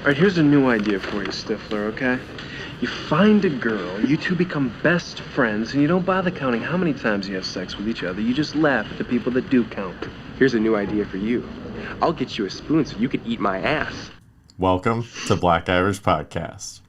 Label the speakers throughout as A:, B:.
A: Alright, here's a new idea for you, Stifler, okay? You find a girl, you two become best friends, and you don't bother counting how many times you have sex with each other. You just laugh at the people that do count.
B: Here's a new idea for you. I'll get you a spoon so you can eat my ass.
C: Welcome to Black Irish Podcast.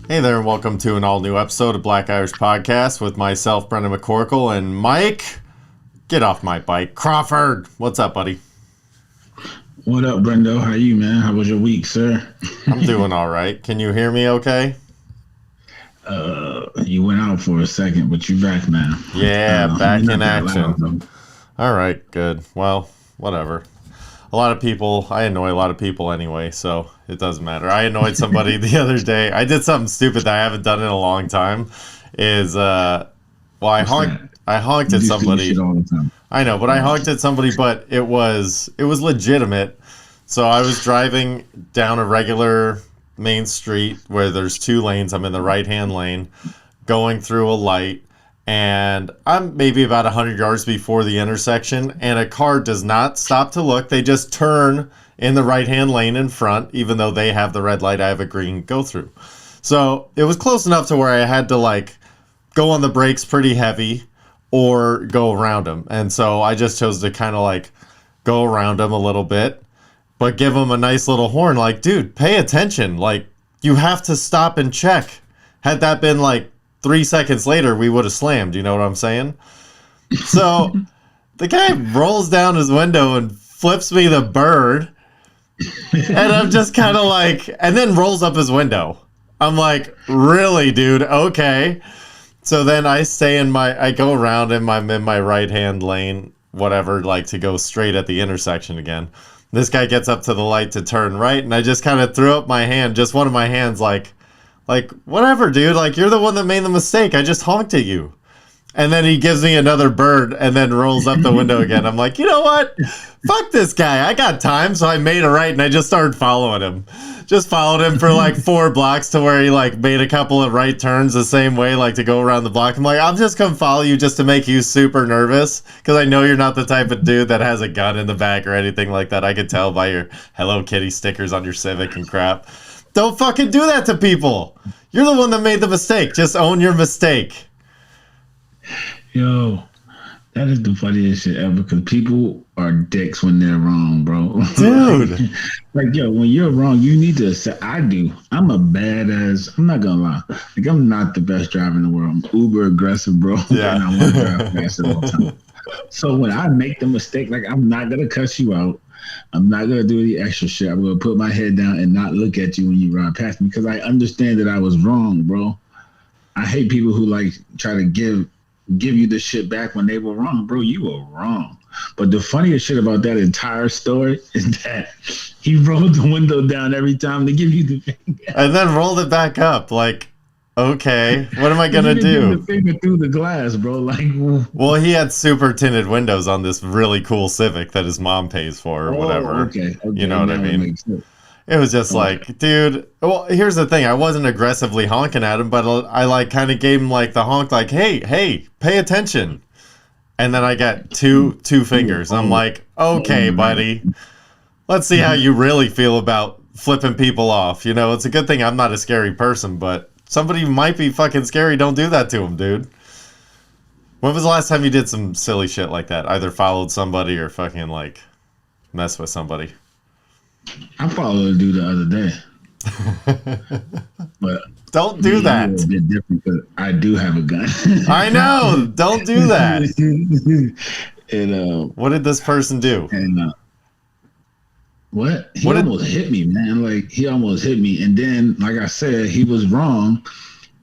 C: Hey there, and welcome to an all-new episode of Black Irish Podcast with myself, Brendan McCorkle, and Mike. Get off my bike. Crawford, what's up, buddy?
D: What up, Brendo? How you, man? How was your week, sir?
C: I'm doing all right. Can you hear me okay?
D: You went out for a second, but you're back now.
C: Yeah, back in action. All right, good. Well, whatever. I annoy a lot of people anyway, so it doesn't matter. I annoyed somebody the other day. I did something stupid that I haven't done in a long time. I honked at somebody.
D: All the time.
C: I know, but I honked at somebody, but it was legitimate. So I was driving down a regular main street where there's two lanes. I'm in the right-hand lane, going through a light. And I'm maybe about 100 yards before the intersection, and a car does not stop to look. They just turn in the right-hand lane in front, even though they have the red light, I have a green go through. So it was close enough to where I had to go on the brakes pretty heavy or go around them. And so I just chose to kind of go around them a little bit, but give them a nice little horn. Dude, pay attention. You have to stop and check. Had that been 3 seconds later, we would have slammed. You know what I'm saying? So the guy rolls down his window and flips me the bird. And I'm just kind of and then rolls up his window. I'm like, really, dude? Okay. So then I go around and I'm in my right-hand lane, whatever, to go straight at the intersection again. This guy gets up to the light to turn right, and I just kind of threw up my hand, just one of my hands, whatever, dude. You're the one that made the mistake. I just honked at you. And then he gives me another bird and then rolls up the window again. I'm like, you know what? Fuck this guy. I got time. So I made a right and I just started following him. Just followed him for 4 blocks to where he made a couple of right turns the same way, to go around the block. I'm like, I'm just going to follow you just to make you super nervous. Because I know you're not the type of dude that has a gun in the back or anything like that. I could tell by your Hello Kitty stickers on your Civic and crap. Don't fucking do that to people. You're the one that made the mistake. Just own your mistake.
D: Yo, that is the funniest shit ever because people are dicks when they're wrong, bro.
C: Dude.
D: When you're wrong, you need to say, I do. I'm a badass. I'm not going to lie. I'm not the best driver in the world. I'm uber aggressive, bro.
C: Yeah.
D: And I want to drive fast all the time. So when I make the mistake, I'm not going to cuss you out. I'm not going to do any extra shit. I'm going to put my head down and not look at you when you ride past me because I understand that I was wrong, bro. I hate people who try to give you the shit back when they were wrong. Bro, you were wrong. But the funniest shit about that entire story is that he rolled the window down every time to give you the finger.
C: And then rolled it back up. Okay, what am I going to do?
D: The finger through the glass, bro.
C: Well, he had super tinted windows on this really cool Civic that his mom pays for or whatever.
D: Okay.
C: You know what I mean? It was just dude, well, here's the thing. I wasn't aggressively honking at him, but I kind of gave him the honk, hey, pay attention. And then I got two fingers. I'm like, okay, buddy, let's see how you really feel about flipping people off. It's a good thing I'm not a scary person, but somebody might be fucking scary. Don't do that to him, dude. When was the last time you did some silly shit like that? Either followed somebody or fucking mess with somebody.
D: I followed a dude the other day. But
C: don't do that.
D: A bit different because I do have a gun.
C: I know. Don't do that.
D: And
C: what did this person do?
D: And almost hit me, man. He almost hit me, and then, like I said, he was wrong.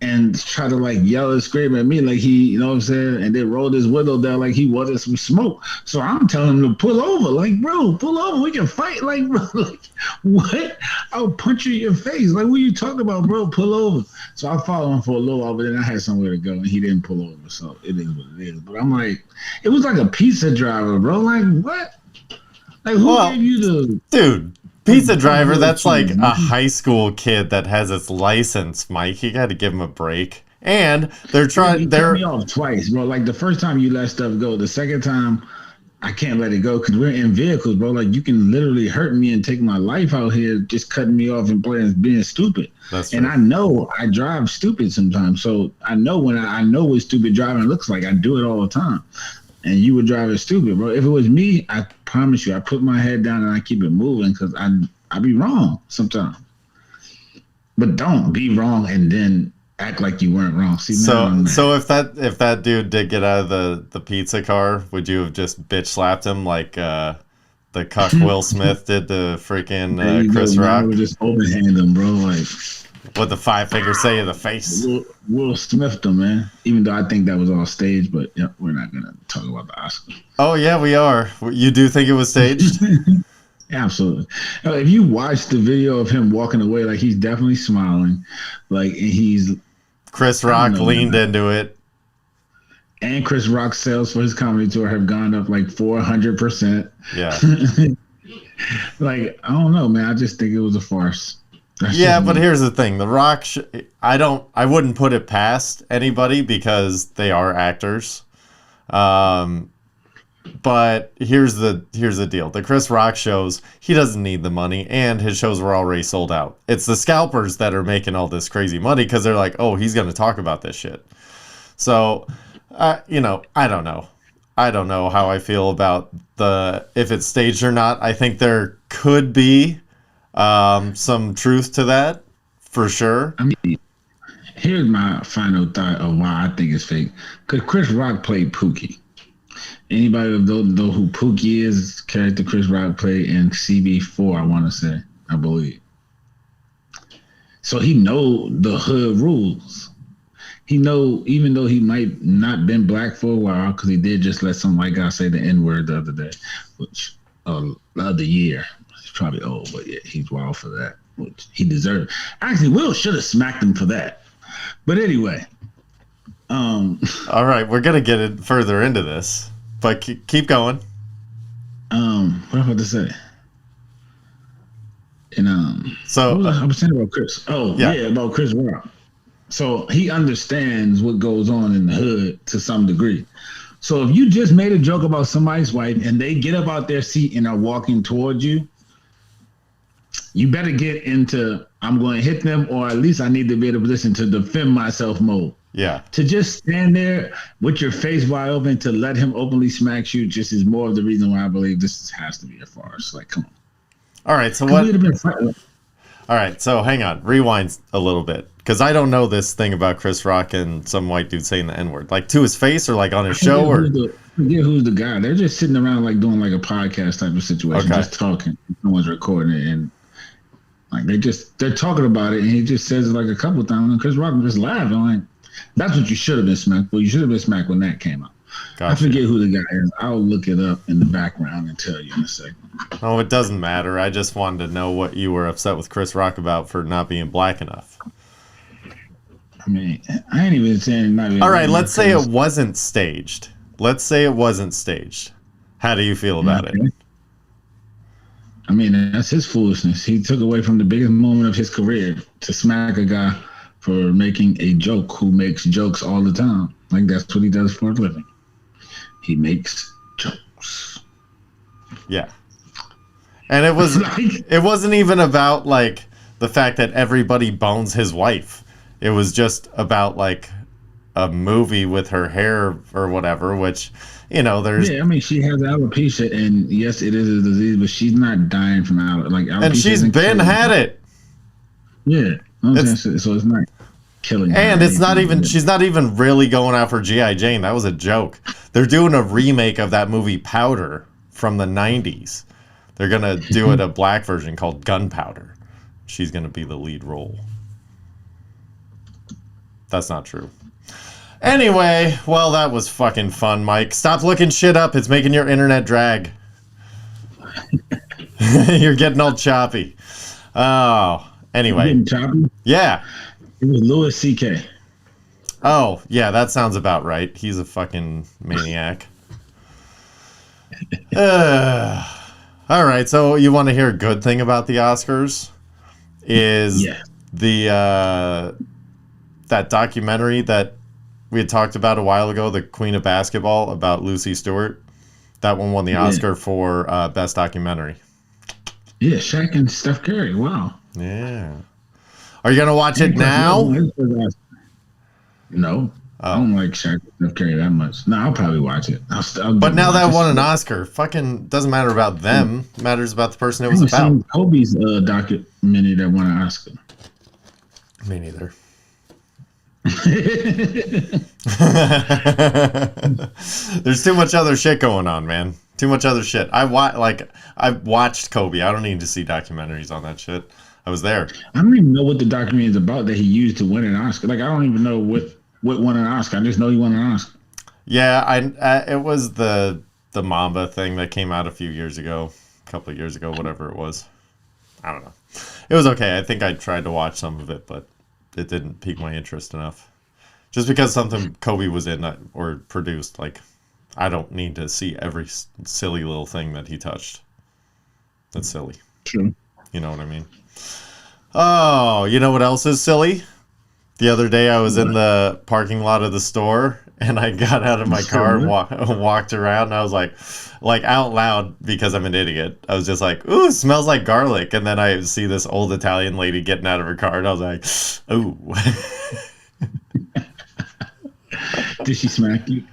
D: and try to like yell and scream at me like he, you know what I'm saying, and then rolled his window down like he wanted some smoke. So I'm telling him to pull over, like, bro, pull over, we can fight, like, bro, like, what? I'll punch you in your face, like, what are you talking about, bro? Pull over. So I followed him for a little while, but then I had somewhere to go, and he didn't pull over, so it is what it is. But I'm like, it was like a pizza driver, bro, like, what? Like, who gave you the
C: dude? Pizza driver, that's like a high school kid that has its license, Mike. You got to give him a break. And they're trying.
D: They're me off twice, bro. Like the first time you let stuff go, the second time I can't let it go because we're in vehicles, bro. Like you can literally hurt me and take my life out here, just cutting me off and playing being stupid.
C: That's
D: and
C: true.
D: I know I drive stupid sometimes, so I know when I know what stupid driving looks like. I do it all the time. And you would drive it stupid, bro. If it was me, I promise you, I put my head down and I keep it moving because I be wrong sometimes. But don't be wrong and then act like you weren't wrong. See,
C: so if that dude did get out of the pizza car, would you have just bitch slapped him like the cuck Will Smith did to freaking Chris Rock?
D: I would just overhand him, bro. Like
C: what the 5-finger say in the face?
D: Will Smith them, man. Even though I think that was all staged, but yeah, we're not gonna talk about the Oscar.
C: Oh yeah, we are. You do think it was staged?
D: Absolutely. If you watch the video of him walking away, like he's definitely smiling, like and he's
C: Chris Rock leaned into it.
D: And Chris Rock's sales for his comedy tour have gone up like 400%.
C: Yeah.
D: Like I don't know, man. I just think it was a farce.
C: But here's the thing: The Rock, I wouldn't put it past anybody because they are actors. But here's the deal: the Chris Rock shows, he doesn't need the money, and his shows were already sold out. It's the scalpers that are making all this crazy money because they're like, oh, he's going to talk about this shit. So, I don't know. I don't know how I feel about if it's staged or not. I think there could be some truth to that, for sure.
D: I mean, here's my final thought of why I think it's fake. Because Chris Rock played Pookie. Anybody know who Pookie is? Character Chris Rock played in CB4, I want to say, I believe. So he know the hood rules. He know, even though he might not been black for a while, because he did just let some white guy say the N-word the other day, which the other year. He's probably old, but yeah, he's wild for that, which he deserved. Actually, Will should have smacked him for that. But anyway.
C: All right, we're going to get it further into this, but keep going.
D: What am I about to say? And
C: so
D: I was saying about Chris. Oh, yeah, about Chris Rock. So he understands what goes on in the hood to some degree. So if you just made a joke about somebody's wife and they get up out their seat and are walking towards you, you better get into I'm going to hit them, or at least I need to be in a position to defend myself mode.
C: Yeah.
D: To just stand there with your face wide open to let him openly smack you just is more of the reason why I believe this has to be a farce. Like, come on.
C: All right. So what? All right. So hang on. Rewind a little bit. Because I don't know this thing about Chris Rock and some white dude saying the N-word. Like to his face or like on his show? Or
D: forget who's the guy. They're just sitting around like doing like a podcast type of situation. Okay. Just talking. No one's recording it. And like they're talking about it and he just says it like a couple times and Chris Rock just laughing. Like, that's what you should have been smacked. Well, you should have been smacked when that came out. Gotcha. I forget who the guy is. I'll look it up in the background and tell you in a second.
C: Oh, it doesn't matter. I just wanted to know what you were upset with Chris Rock about for not being black enough.
D: I mean, I ain't even saying not even.
C: All right, let's say it wasn't staged. How do you feel about it?
D: I mean, that's his foolishness. He took away from the biggest moment of his career to smack a guy for making a joke who makes jokes all the time. Like, that's what he does for a living. He makes jokes.
C: Yeah. And it was it wasn't even about like the fact that everybody bones his wife. It was just about like a movie with her hair or whatever, which, there's...
D: Yeah, I mean, she has alopecia, and yes, it is a disease, but she's not dying from alopecia.
C: And she's been had it.
D: Yeah. So it's not killing her.
C: And it's not even... She's not even really going out for G.I. Jane. That was a joke. They're doing a remake of that movie Powder from the 90s. They're going to do it a black version called Gunpowder. She's going to be the lead role. That's not true. Anyway, well, that was fucking fun, Mike. Stop looking shit up. It's making your internet drag. You're getting all choppy. Oh, anyway.
D: Getting choppy?
C: Yeah.
D: It was Louis C.K.
C: Oh, yeah, that sounds about right. He's a fucking maniac. All right, so you want to hear a good thing about the Oscars? Is the that documentary that we had talked about a while ago, The Queen of Basketball, about Lucy Stewart. That one won the Oscar for Best Documentary.
D: Yeah, Shaq and Steph Curry. Wow.
C: Yeah. Are you going to watch it now?
D: No. I don't like Shaq and Steph Curry that much. No, I'll probably watch it.
C: But now that won an Oscar, fucking doesn't matter about them. It matters about the person it was about.
D: Seen Kobe's documentary that won an Oscar.
C: Me neither. There's too much other shit going on, man. Too much other shit. I watched Kobe. I don't need to see documentaries on that shit. I was there.
D: I don't even know what the documentary is about that he used to win an Oscar. Like, I don't even know what won an Oscar. I just know he won an Oscar.
C: Yeah, it was the Mamba thing that came out a couple of years ago, whatever it was. I don't know. It was okay. I think I tried to watch some of it, but it didn't pique my interest enough. Just because something Kobe was in or produced, like, I don't need to see every silly little thing that he touched. That's silly.
D: True.
C: You know what I mean? Oh, you know what else is silly? The other day I was in the parking lot of the store and I got out of my car and walked around and I was like out loud, because I'm an idiot, I was just like, ooh, it smells like garlic. And then I see this old Italian lady getting out of her car and I was like, ooh.
D: Did she smack you?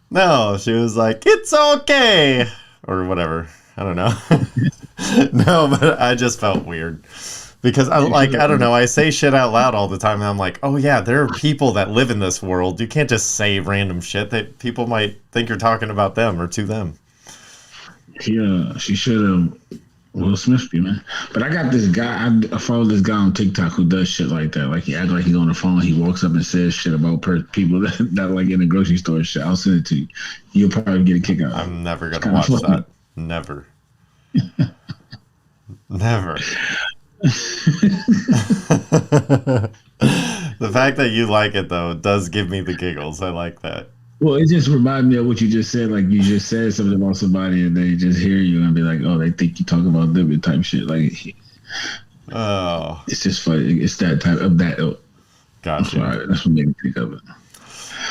C: No, she was like, it's okay. Or whatever. I don't know. No, but I just felt weird. Because I don't know, I say shit out loud all the time, and I'm like, oh yeah, there are people that live in this world. You can't just say random shit that people might think you're talking about them or to them.
D: She should have Will Smith you, man. But I got this guy, I follow this guy on TikTok who does shit like that. Like, he acts like he's on the phone, he walks up and says shit about people that like in the grocery store and shit. I'll send it to you. You'll probably get a kick out of it.
C: I'm never going to watch that. Never. Never. The fact that you like it, though, does give me the giggles. I like that.
D: Well, it just reminds me of what you just said. Like, you just said something about somebody and they just hear you and be like, oh, they think you talking about them type shit. Like,
C: oh,
D: it's just funny. It's that type of that.
C: Gotcha.
D: That's what made me think of it.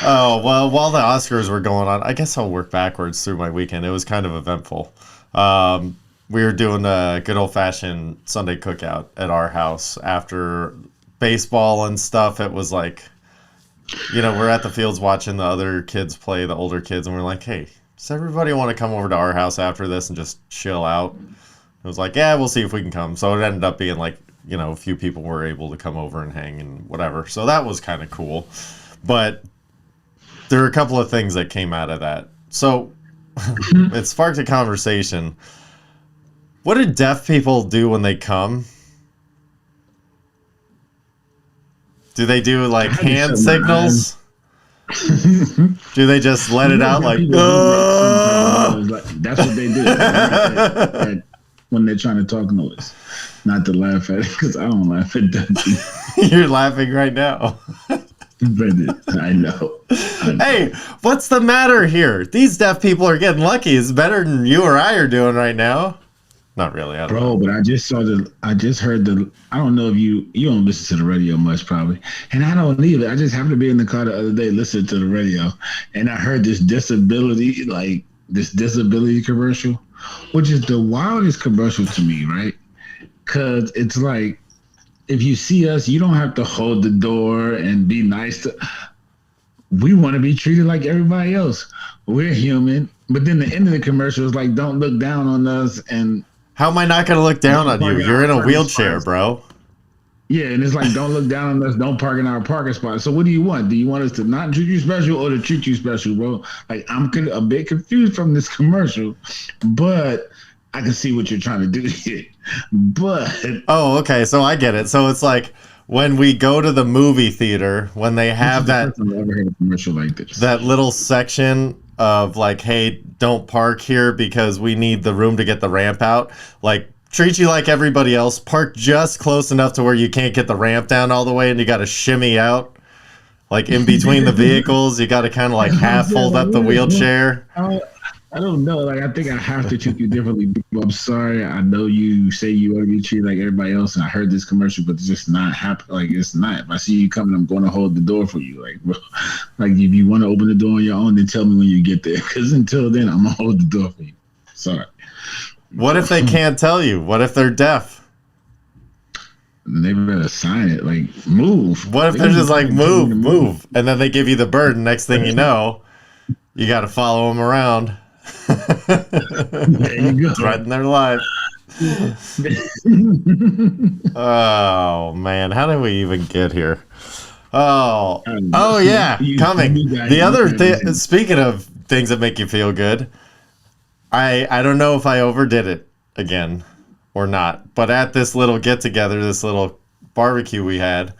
C: Oh, well, while the Oscars were going on, I guess I'll work backwards through my weekend. It was kind of eventful. We were doing a good old-fashioned Sunday cookout at our house after baseball and stuff. It was like, we're at the fields watching the other kids play, the older kids, and we're like, hey, does everybody want to come over to our house after this and just chill out? It was like, yeah, we'll see if we can come. So it ended up being like, a few people were able to come over and hang and whatever. So that was kind of cool. But there were a couple of things that came out of that. So it sparked a conversation. What do deaf people do when they come? Do they do like hand signals? Do they just let it out like,
D: that's what they do when they're trying to talk noise? Not to laugh at it, because I don't laugh at that.
C: You're laughing right now.
D: I know.
C: Hey, what's the matter here? These deaf people are getting lucky. It's better than you or I are doing right now. Not really, I don't know.
D: But I just heard I don't know if you don't listen to the radio much probably, and I don't either. I just happened to be in the car the other day listening to the radio, and I heard this disability commercial, which is the wildest commercial to me, right? Because it's like, if you see us, you don't have to hold the door and be nice to. We want to be treated like everybody else. We're human, but then the end of the commercial is like, don't look down on us. And
C: how am I not going to look down on you? You're in a wheelchair, bro.
D: Yeah, and it's like, don't look down on us. Don't park in our parking spot. So what do you want? Do you want us to not treat you special or to treat you special, bro? Like, I'm a bit confused from this commercial, but I can see what you're trying to do here. But
C: oh, okay, so I get it. So it's like, when we go to the movie theater, when they have that
D: I've ever heard a commercial like this.
C: that little section of like, hey, don't park here because we need the room to get the ramp out. Like, treat you like everybody else. Park just close enough to where you can't get the ramp down all the way, and you got to shimmy out. Like in between the vehicles, you got to kind of like half fold up the wheelchair.
D: I don't know. Like, I think I have to treat you differently. I'm sorry. I know you say you want to be treated like everybody else, and I heard this commercial, but it's just not happening. Like, it's not. If I see you coming, I'm going to hold the door for you. Like, bro, like if you want to open the door on your own, then tell me when you get there. Because until then, I'm gonna hold the door for you. Sorry.
C: What if they can't tell you? What if they're deaf?
D: They better sign it. Like, move.
C: What if they're just like, move, and then they give you the bird, and next thing you know, you got to follow them around.
D: There you go.
C: Threaten their life. Oh man, how did we even get here? Oh yeah, coming. The other thing, speaking of things that make you feel good, I don't know if I overdid it again or not, but at this little get together, this little barbecue we had,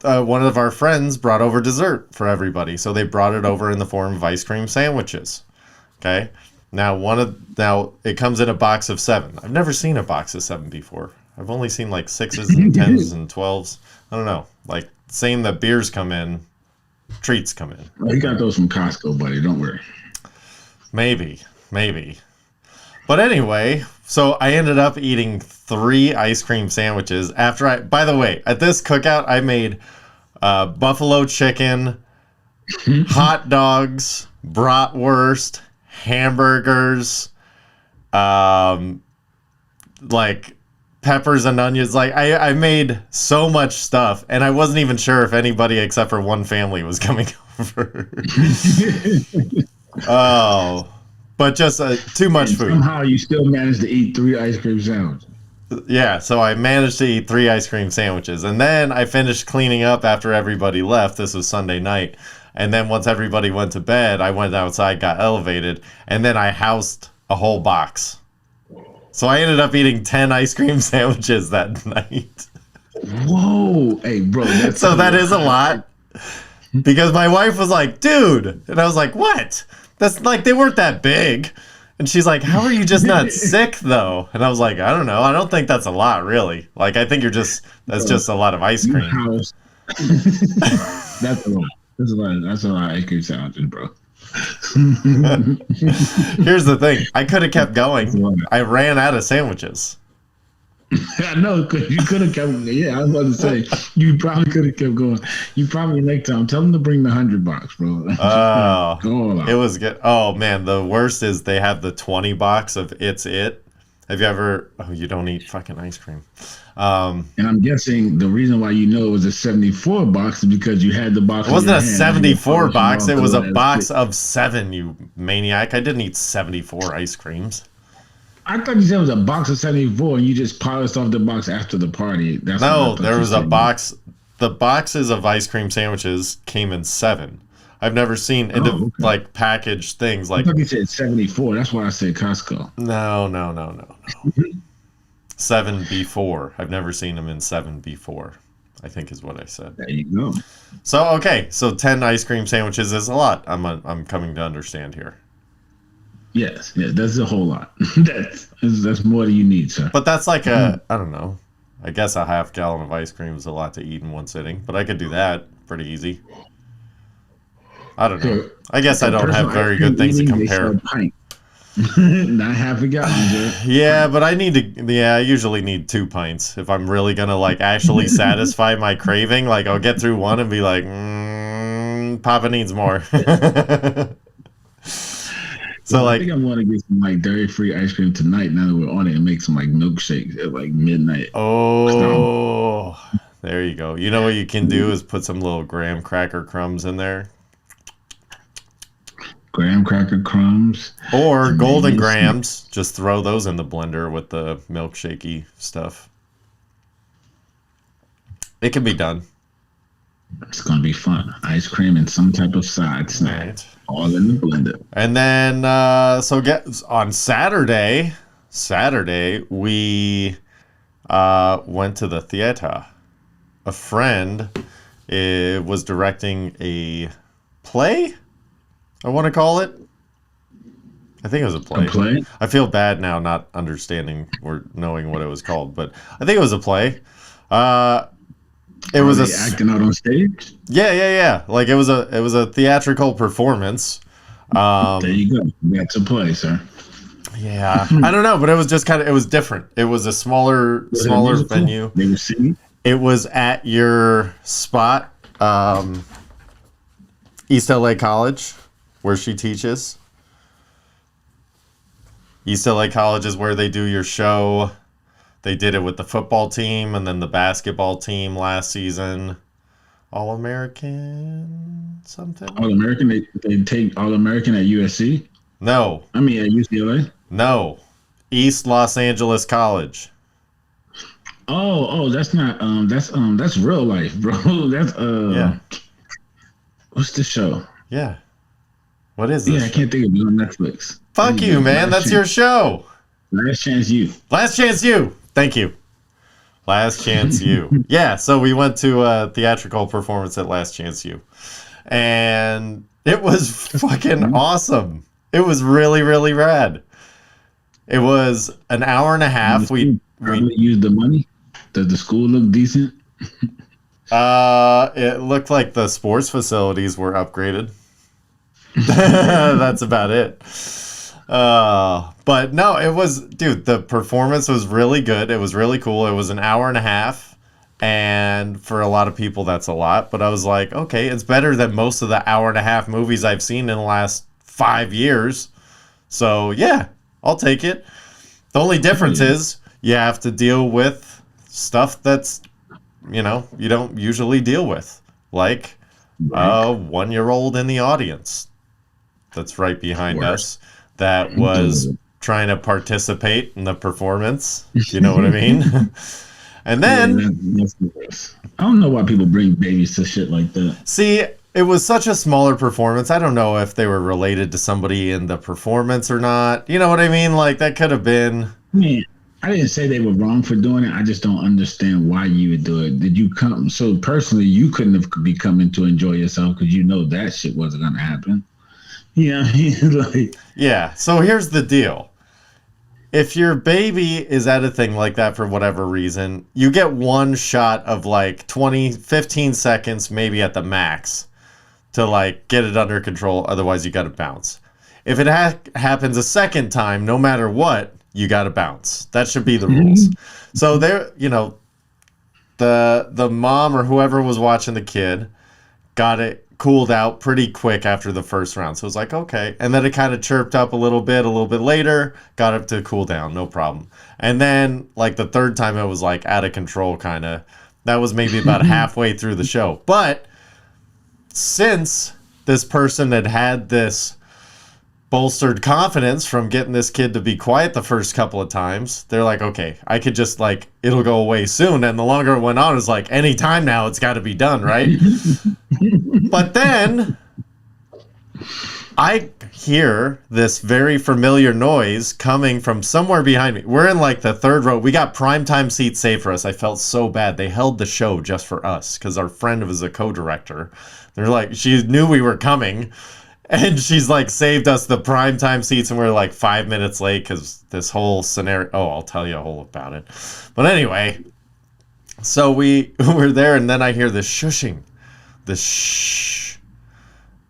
C: one of our friends brought over dessert for everybody. So they brought it over in the form of ice cream sandwiches. Okay. Now it comes in a box of 7. I've never seen a box of 7 before. I've only seen like 6s and 10s and 12s. I don't know. Like same that beers come in, treats come in.
D: Oh, you got those from Costco, buddy. Don't worry.
C: Maybe. But anyway, so I ended up eating 3 ice cream sandwiches after by the way, at this cookout, I made buffalo chicken, hot dogs, bratwurst, hamburgers, like peppers and onions. Like I made so much stuff, and I wasn't even sure if anybody except for one family was coming over. Oh. But just too much food.
D: Somehow you still managed to eat 3 ice cream sandwiches.
C: Yeah, so I managed to eat 3 ice cream sandwiches. And then I finished cleaning up after everybody left. This was Sunday night. And then once everybody went to bed, I went outside, got elevated, and then I housed a whole box. So I ended up eating 10 ice cream sandwiches that night.
D: Whoa. Hey, bro.
C: So that is a lot. Because my wife was like, dude. And I was like, what? That's like, they weren't that big. And she's like, how are you just not sick though? And I was like, I don't know. I don't think that's a lot really. Like, I think that's just a lot of ice cream.
D: That's a lot. That's a lot of ice cream sandwiches, bro.
C: Here's the thing. I could have kept going. I ran out of sandwiches.
D: I know, because you could have kept. Yeah, I was about to say you probably could have kept going. You probably next time tell them to bring the $100 bro.
C: Oh, it was good. Oh man, the worst is they have the 20 box of It's It. Have you ever? Oh, you don't eat fucking ice cream.
D: And I'm guessing the reason why you know it was a 74 box is because you had the box.
C: It wasn't a 74 box. It was a box of 7. You maniac! I didn't eat 74 ice creams.
D: I thought you said it was a box of 74 and you just polished off the box after the party.
C: No, there was a box. The boxes of ice cream sandwiches came in 7. I've never seen like packaged things like.
D: I thought you said 74. That's why I said Costco.
C: No. 7 before. I've never seen them in 7 before, I think is what I said.
D: There you go.
C: So, okay. So 10 ice cream sandwiches is a lot. I'm coming to understand here.
D: Yes, that's a whole lot. That's more than you need, sir.
C: But that's like I don't know. I guess a half gallon of ice cream is a lot to eat in one sitting, but I could do that pretty easy. I don't know. I guess I don't have very good things to compare.
D: Not half a gallon, sir.
C: Yeah, but I usually need 2 pints if I'm really gonna like actually satisfy my craving. Like I'll get through one and be like, Papa needs more. So I
D: think I'm going to get some like dairy-free ice cream tonight. Now that we're on it, and make some like milkshakes at like midnight.
C: Oh, there you go. You know what you can do is put some little graham cracker crumbs in there.
D: Graham cracker crumbs
C: or golden grams. Just throw those in the blender with the milkshakey stuff. It can be done.
D: It's going to be fun. Ice cream and some type of side snack. Right. All in the blender.
C: And then, on Saturday, we went to the theater. A friend was directing a play, I want to call it. I think it was a play.
D: A play?
C: I feel bad now not understanding or knowing what it was called, but I think it was a play. It was
D: acting out on stage.
C: Yeah. Like it was a theatrical performance.
D: There you go. That's a play, sir.
C: Yeah, I don't know, but it was just it was different. It was a smaller venue.
D: They were singing.
C: It was at your spot, East LA College, where she teaches. East LA College is where they do your show. They did it with the football team and then the basketball team last season. All-American something?
D: All-American? They take All-American at USC?
C: No.
D: I mean, at UCLA?
C: No. East Los Angeles College.
D: Oh, that's not that's real life, bro. That's
C: yeah.
D: What's the show?
C: Yeah. What is this?
D: Yeah, I can't think of it on Netflix.
C: Fuck you, man. That's your show.
D: Last Chance You.
C: Last Chance You. Thank you. Last Chance You. Yeah, so we went to a theatrical performance at Last Chance You. And it was fucking awesome. It was really, really rad. It was an hour and a half. We
D: used the money. Does the school look decent?
C: It looked like the sports facilities were upgraded. That's about it. But no, it was, dude, the performance was really good. It was really cool. It was an hour and a half. And for a lot of people, that's a lot. But I was like, okay, it's better than most of the hour and a half movies I've seen in the last 5 years. So yeah, I'll take it. The only difference is you have to deal with stuff that's, you don't usually deal with. Like a 1-year-old in the audience that's right behind us that was trying to participate in the performance. You know what I mean? And then
D: I don't know why people bring babies to shit like that.
C: See, it was such a smaller performance. I don't know if they were related to somebody in the performance or not. You know what I mean? Like that could have been.
D: Man, I didn't say they were wrong for doing it. I just don't understand why you would do it. Did you come? So personally, you couldn't have be coming to enjoy yourself because you know that shit wasn't gonna happen. Yeah, like.
C: Yeah. So here's the deal. If your baby is at a thing like that for whatever reason, you get one shot of like 15 seconds, maybe at the max, to like get it under control. Otherwise, you got to bounce. If it happens a second time, no matter what, you got to bounce. That should be the rules. So there, the mom or whoever was watching the kid got it cooled out pretty quick after the first round. So it was like, okay. And then it kind of chirped up a little bit later, got up to cool down, no problem. And then like the third time it was like out of control kind of. That was maybe about halfway through the show. But since this person had this bolstered confidence from getting this kid to be quiet the first couple of times, they're like, okay, I could just like, it'll go away soon. And the longer it went on, it's like, any time now, it's got to be done, right? But then I hear this very familiar noise coming from somewhere behind me. We're in like the third row. We got primetime seats saved for us. I felt so bad. They held the show just for us because our friend was a co-director. They're like, she knew we were coming. And she's like, saved us the primetime seats, and we're like 5 minutes late because this whole scenario. Oh, I'll tell you all about it. But anyway, so we were there, and then I hear this shushing, this shh,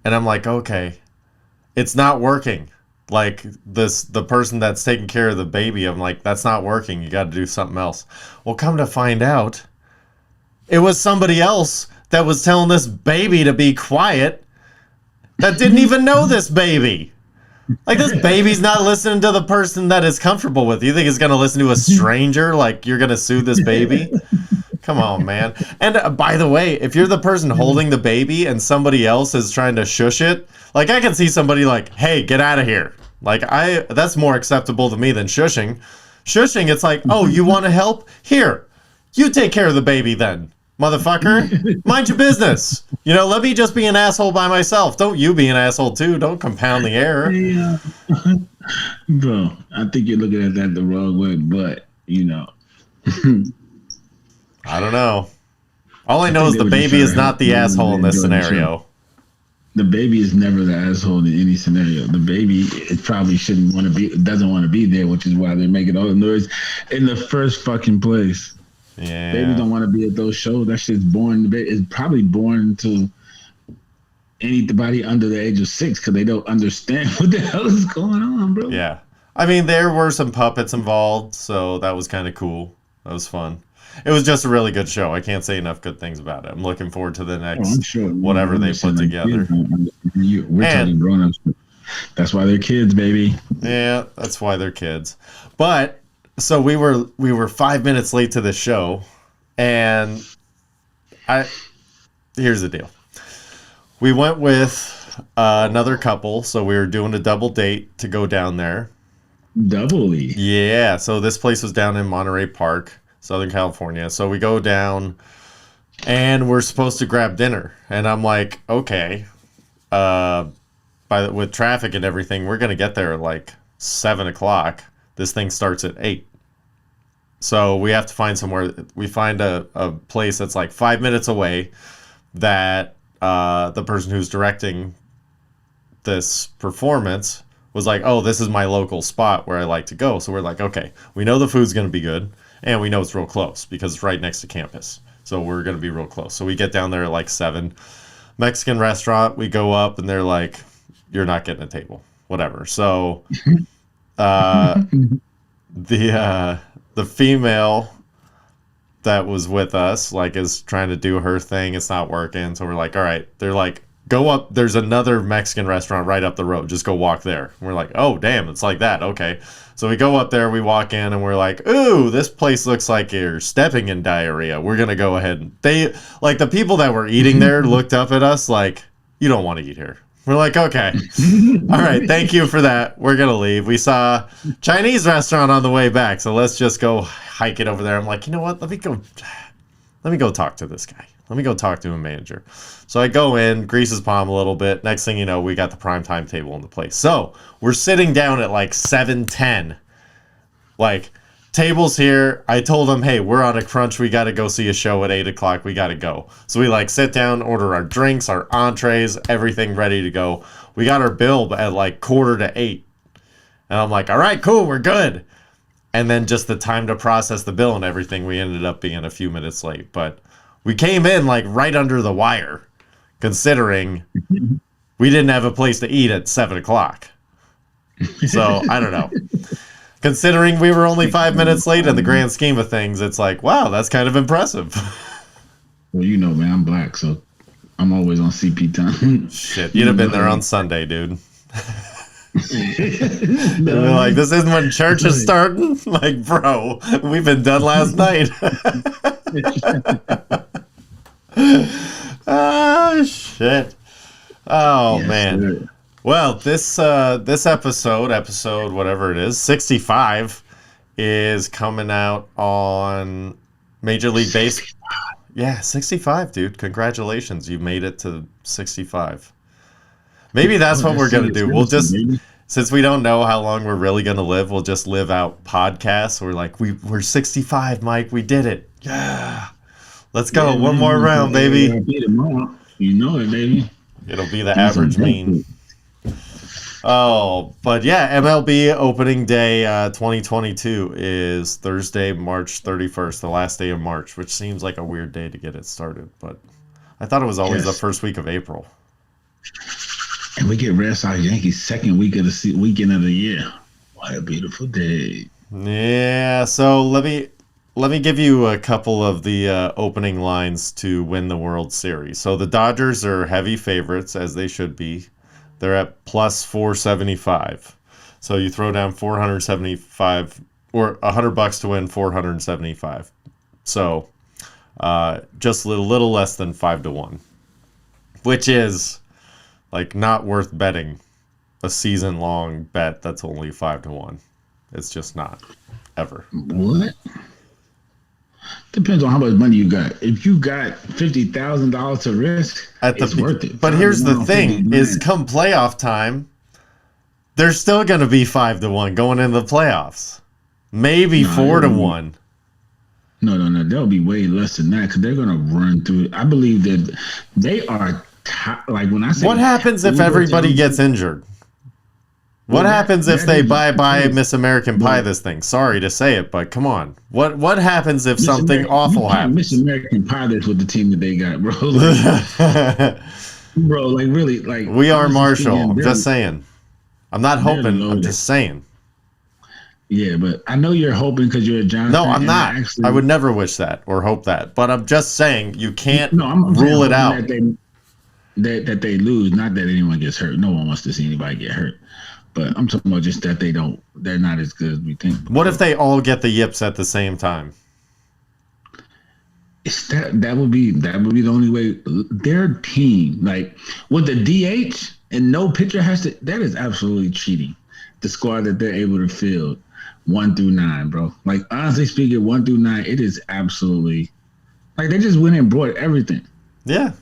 C: and I'm like, okay, it's not working. Like the person that's taking care of the baby, I'm like, that's not working. You got to do something else. Well, come to find out, it was somebody else that was telling this baby to be quiet. That didn't even know this baby. Like, this baby's not listening to the person that is comfortable with. You think it's going to listen to a stranger? Like, you're going to sue this baby? Come on, man. And by the way, if you're the person holding the baby and somebody else is trying to shush it, like, I can see somebody like, hey, get out of here. Like, that's more acceptable to me than shushing. Shushing, it's like, oh, you want to help? Here, you take care of the baby then. Motherfucker, mind your business. Let me just be an asshole by myself. Don't you be an asshole too. Don't compound the error.
D: Yeah. Bro, I think you're looking at that the wrong way, but
C: I don't know. All I know
D: think
C: is
D: they
C: the
D: were just
C: baby
D: trying
C: is
D: to
C: not
D: help
C: the
D: you
C: asshole in this
D: enjoy the show.
C: scenario.
D: The baby is never the asshole in any scenario. The baby, it probably shouldn't want to be, doesn't want to be there, which is why they're making all the noise in the first fucking place. Babies
C: Yeah.
D: don't want to be at those shows. That shit's born. It's probably born to anybody under the age of 6 because they don't understand what the hell is going on, bro.
C: Yeah. I mean, there were some puppets involved, so that was kind of cool. That was fun. It was just a really good show. I can't say enough good things about it. I'm looking forward to the
D: Oh, I'm
C: next
D: sure.
C: whatever they put together.
D: We're talking
C: And
D: grown ups. That's why they're kids, baby.
C: yeah, that's why they're kids. But so we were 5 minutes late to the show, and here's the deal. We went with another couple, so we were doing a double date to go down there.
D: Doubly.
C: Yeah, so this place was down in Monterey Park, Southern California. So we go down, and we're supposed to grab dinner, and I'm like, okay, with traffic and everything, we're gonna get there at like 7 o'clock. This thing starts at 8. So we have to find somewhere. We find a place that's like 5 minutes away that the person who's directing this performance was like, oh, this is my local spot where I like to go. So we're like, okay, we know the food's going to be good, and we know it's real close because it's right next to campus. So we're going to be real close. So we get down there at like 7. Mexican restaurant, we go up, and they're like, you're not getting a table. Whatever. So the female that was with us like is trying to do her thing. It's not working. So we're like, all right. They're like, go up. There's another Mexican restaurant right up the road. Just go walk there. And we're like, oh, damn. It's like that. Okay. So we go up there. We walk in and we're like, ooh, this place looks like you're stepping in diarrhea. We're going to go ahead. And they, like, the people that were eating there looked up at us like, you don't want to eat here. We're like, okay. All right. Thank you for that. We're going to leave. We saw a Chinese restaurant on the way back. So let's just go hike it over there. I'm like, you know what? Let me go talk to this guy. Let me go talk to a manager. So I go in, grease his palm a little bit. Next thing you know, we got the primetime table in the place. So we're sitting down at like 7:10. Like, table's here. I told him, hey, we're on a crunch. We got to go see a show at 8 o'clock. We got to go. So we like sit down, order our drinks, our entrees, everything ready to go. We got our bill at like 7:45. And I'm like, all right, cool, we're good. And then just the time to process the bill and everything, we ended up being a few minutes late. But we came in like right under the wire, considering we didn't have a place to eat at 7 o'clock. So I don't know. Considering we were only 5 minutes late in the grand scheme of things, it's like, wow, that's kind of impressive.
D: Well, you know, man, I'm black, so I'm always on CP time.
C: Shit, you'd have been there on Sunday, dude. They're like, this isn't when church is starting? Like, bro, we've been done last night. Oh, shit. Oh, yes, man. Sir. Well, this episode, whatever it is, 65, is coming out on Major League Baseball. Yeah, 65, dude. Congratulations. You made it to 65. Maybe that's what we're going to do. We'll just, since we don't know how long we're really going to live, we'll just live out podcasts. We're like, we're 65, Mike. We did it. Yeah. Let's go. Yeah, one more round, baby.
D: You know it, baby.
C: It'll be the average mean. Oh, but yeah, MLB Opening Day 2022 is Thursday, March 31st, the last day of March, which seems like a weird day to get it started. But I thought it was always the first week of April.
D: And we get Red Sox Yankees second weekend of the year. What a beautiful day.
C: Yeah, so let me give you a couple of the opening lines to win the World Series. So the Dodgers are heavy favorites, as they should be. They're at plus 475. So you throw down 475 or $100 to win 475. So just a little less than 5-1, which is like not worth betting a season-long bet that's only 5-1. It's just not ever.
D: What? Depends on how much money you got. If you got $50,000 to risk, it's worth it.
C: But here's the thing: is come playoff time, they're still going to be 5-1 going into the playoffs. Maybe 4-1.
D: No. They'll be way less than that because they're gonna run through. I believe that they are like when I say.
C: What happens if everybody gets injured? What happens if they bye Miss American Pie this thing? Sorry to say it, but come on. What happens if something awful happens?
D: Miss American Pie this with the team that they got, bro. Bro, like really, like
C: we are Marshall. I'm just saying. I'm not hoping. I'm just saying.
D: Yeah, but I know you're hoping because you're a Giants.
C: No, I'm not. I would never wish that or hope that. But I'm just saying you can't rule it out.
D: That they lose, not that anyone gets hurt. No one wants to see anybody get hurt. But I'm talking about just that they're not as good as we think.
C: What if they all get the yips at the same time?
D: That would be the only way. Their team, like with the DH and no pitcher has to. That is absolutely cheating. The squad that they're able to field 1 through 9, bro. Like honestly speaking, 1 through 9, it is absolutely like they just went and brought everything.
C: Yeah.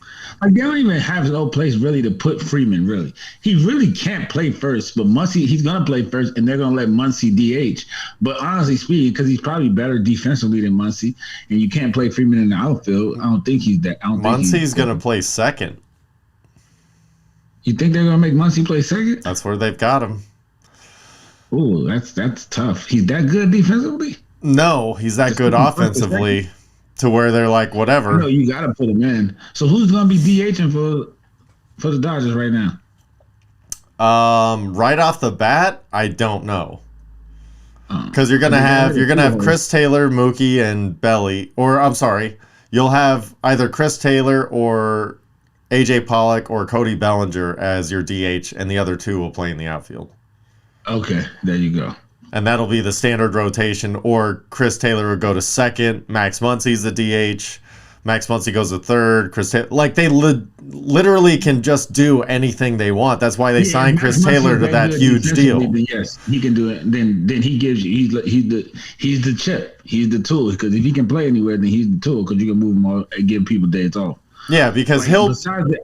D: Like they don't even have no place really to put Freeman. Really, he really can't play first. But Muncy, he's gonna play first, and they're gonna let Muncy DH. But honestly speaking, because he's probably better defensively than Muncy, and you can't play Freeman in the outfield. I don't think he's that.
C: Muncy's gonna play second.
D: You think they're gonna make Muncy play second?
C: That's where they've got him.
D: Oh, that's tough. He's that good defensively?
C: No, he's that good offensively. To where they're like, whatever.
D: No, you got to put him in. So who's going to be DHing for the Dodgers right now?
C: Right off the bat, I don't know. Because you're gonna have Chris Taylor, Mookie, and Belly, or I'm sorry, you'll have either Chris Taylor or AJ Pollock or Cody Bellinger as your DH, and the other two will play in the outfield.
D: Okay, there you go.
C: And that'll be the standard rotation, or Chris Taylor will go to second, Max Muncy's the DH, Max Muncy goes to third, Chris Taylor, like they literally can just do anything they want. That's why they signed Chris Taylor to that huge deal.
D: Yes, he can do it. Then he gives you he's the chip, he's the tool. Because if he can play anywhere, then he's the tool. Because you can move him all and give people days off.
C: Yeah, because
D: I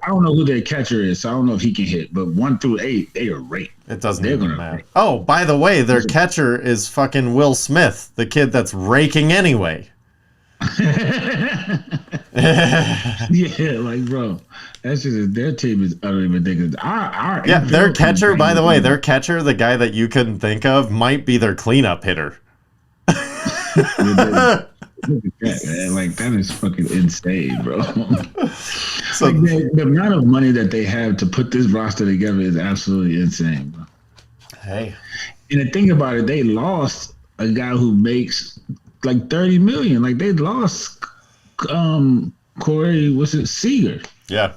D: don't know who their catcher is, so I don't know if he can hit. But 1 through 8, they are great.
C: It doesn't even matter. Oh, by the way, their catcher is fucking Will Smith, the kid that's raking anyway.
D: Yeah, like bro, that's just their team is utterly ridiculous.
C: Their catcher, by the way, the guy that you couldn't think of, might be their cleanup hitter.
D: Look at that, man. Like that is fucking insane, bro. So like the amount of money that they have to put this roster together is absolutely insane, bro.
C: Hey.
D: And the thing about it, they lost a guy who makes like $30 million. Like they lost Corey, Seager.
C: Yeah.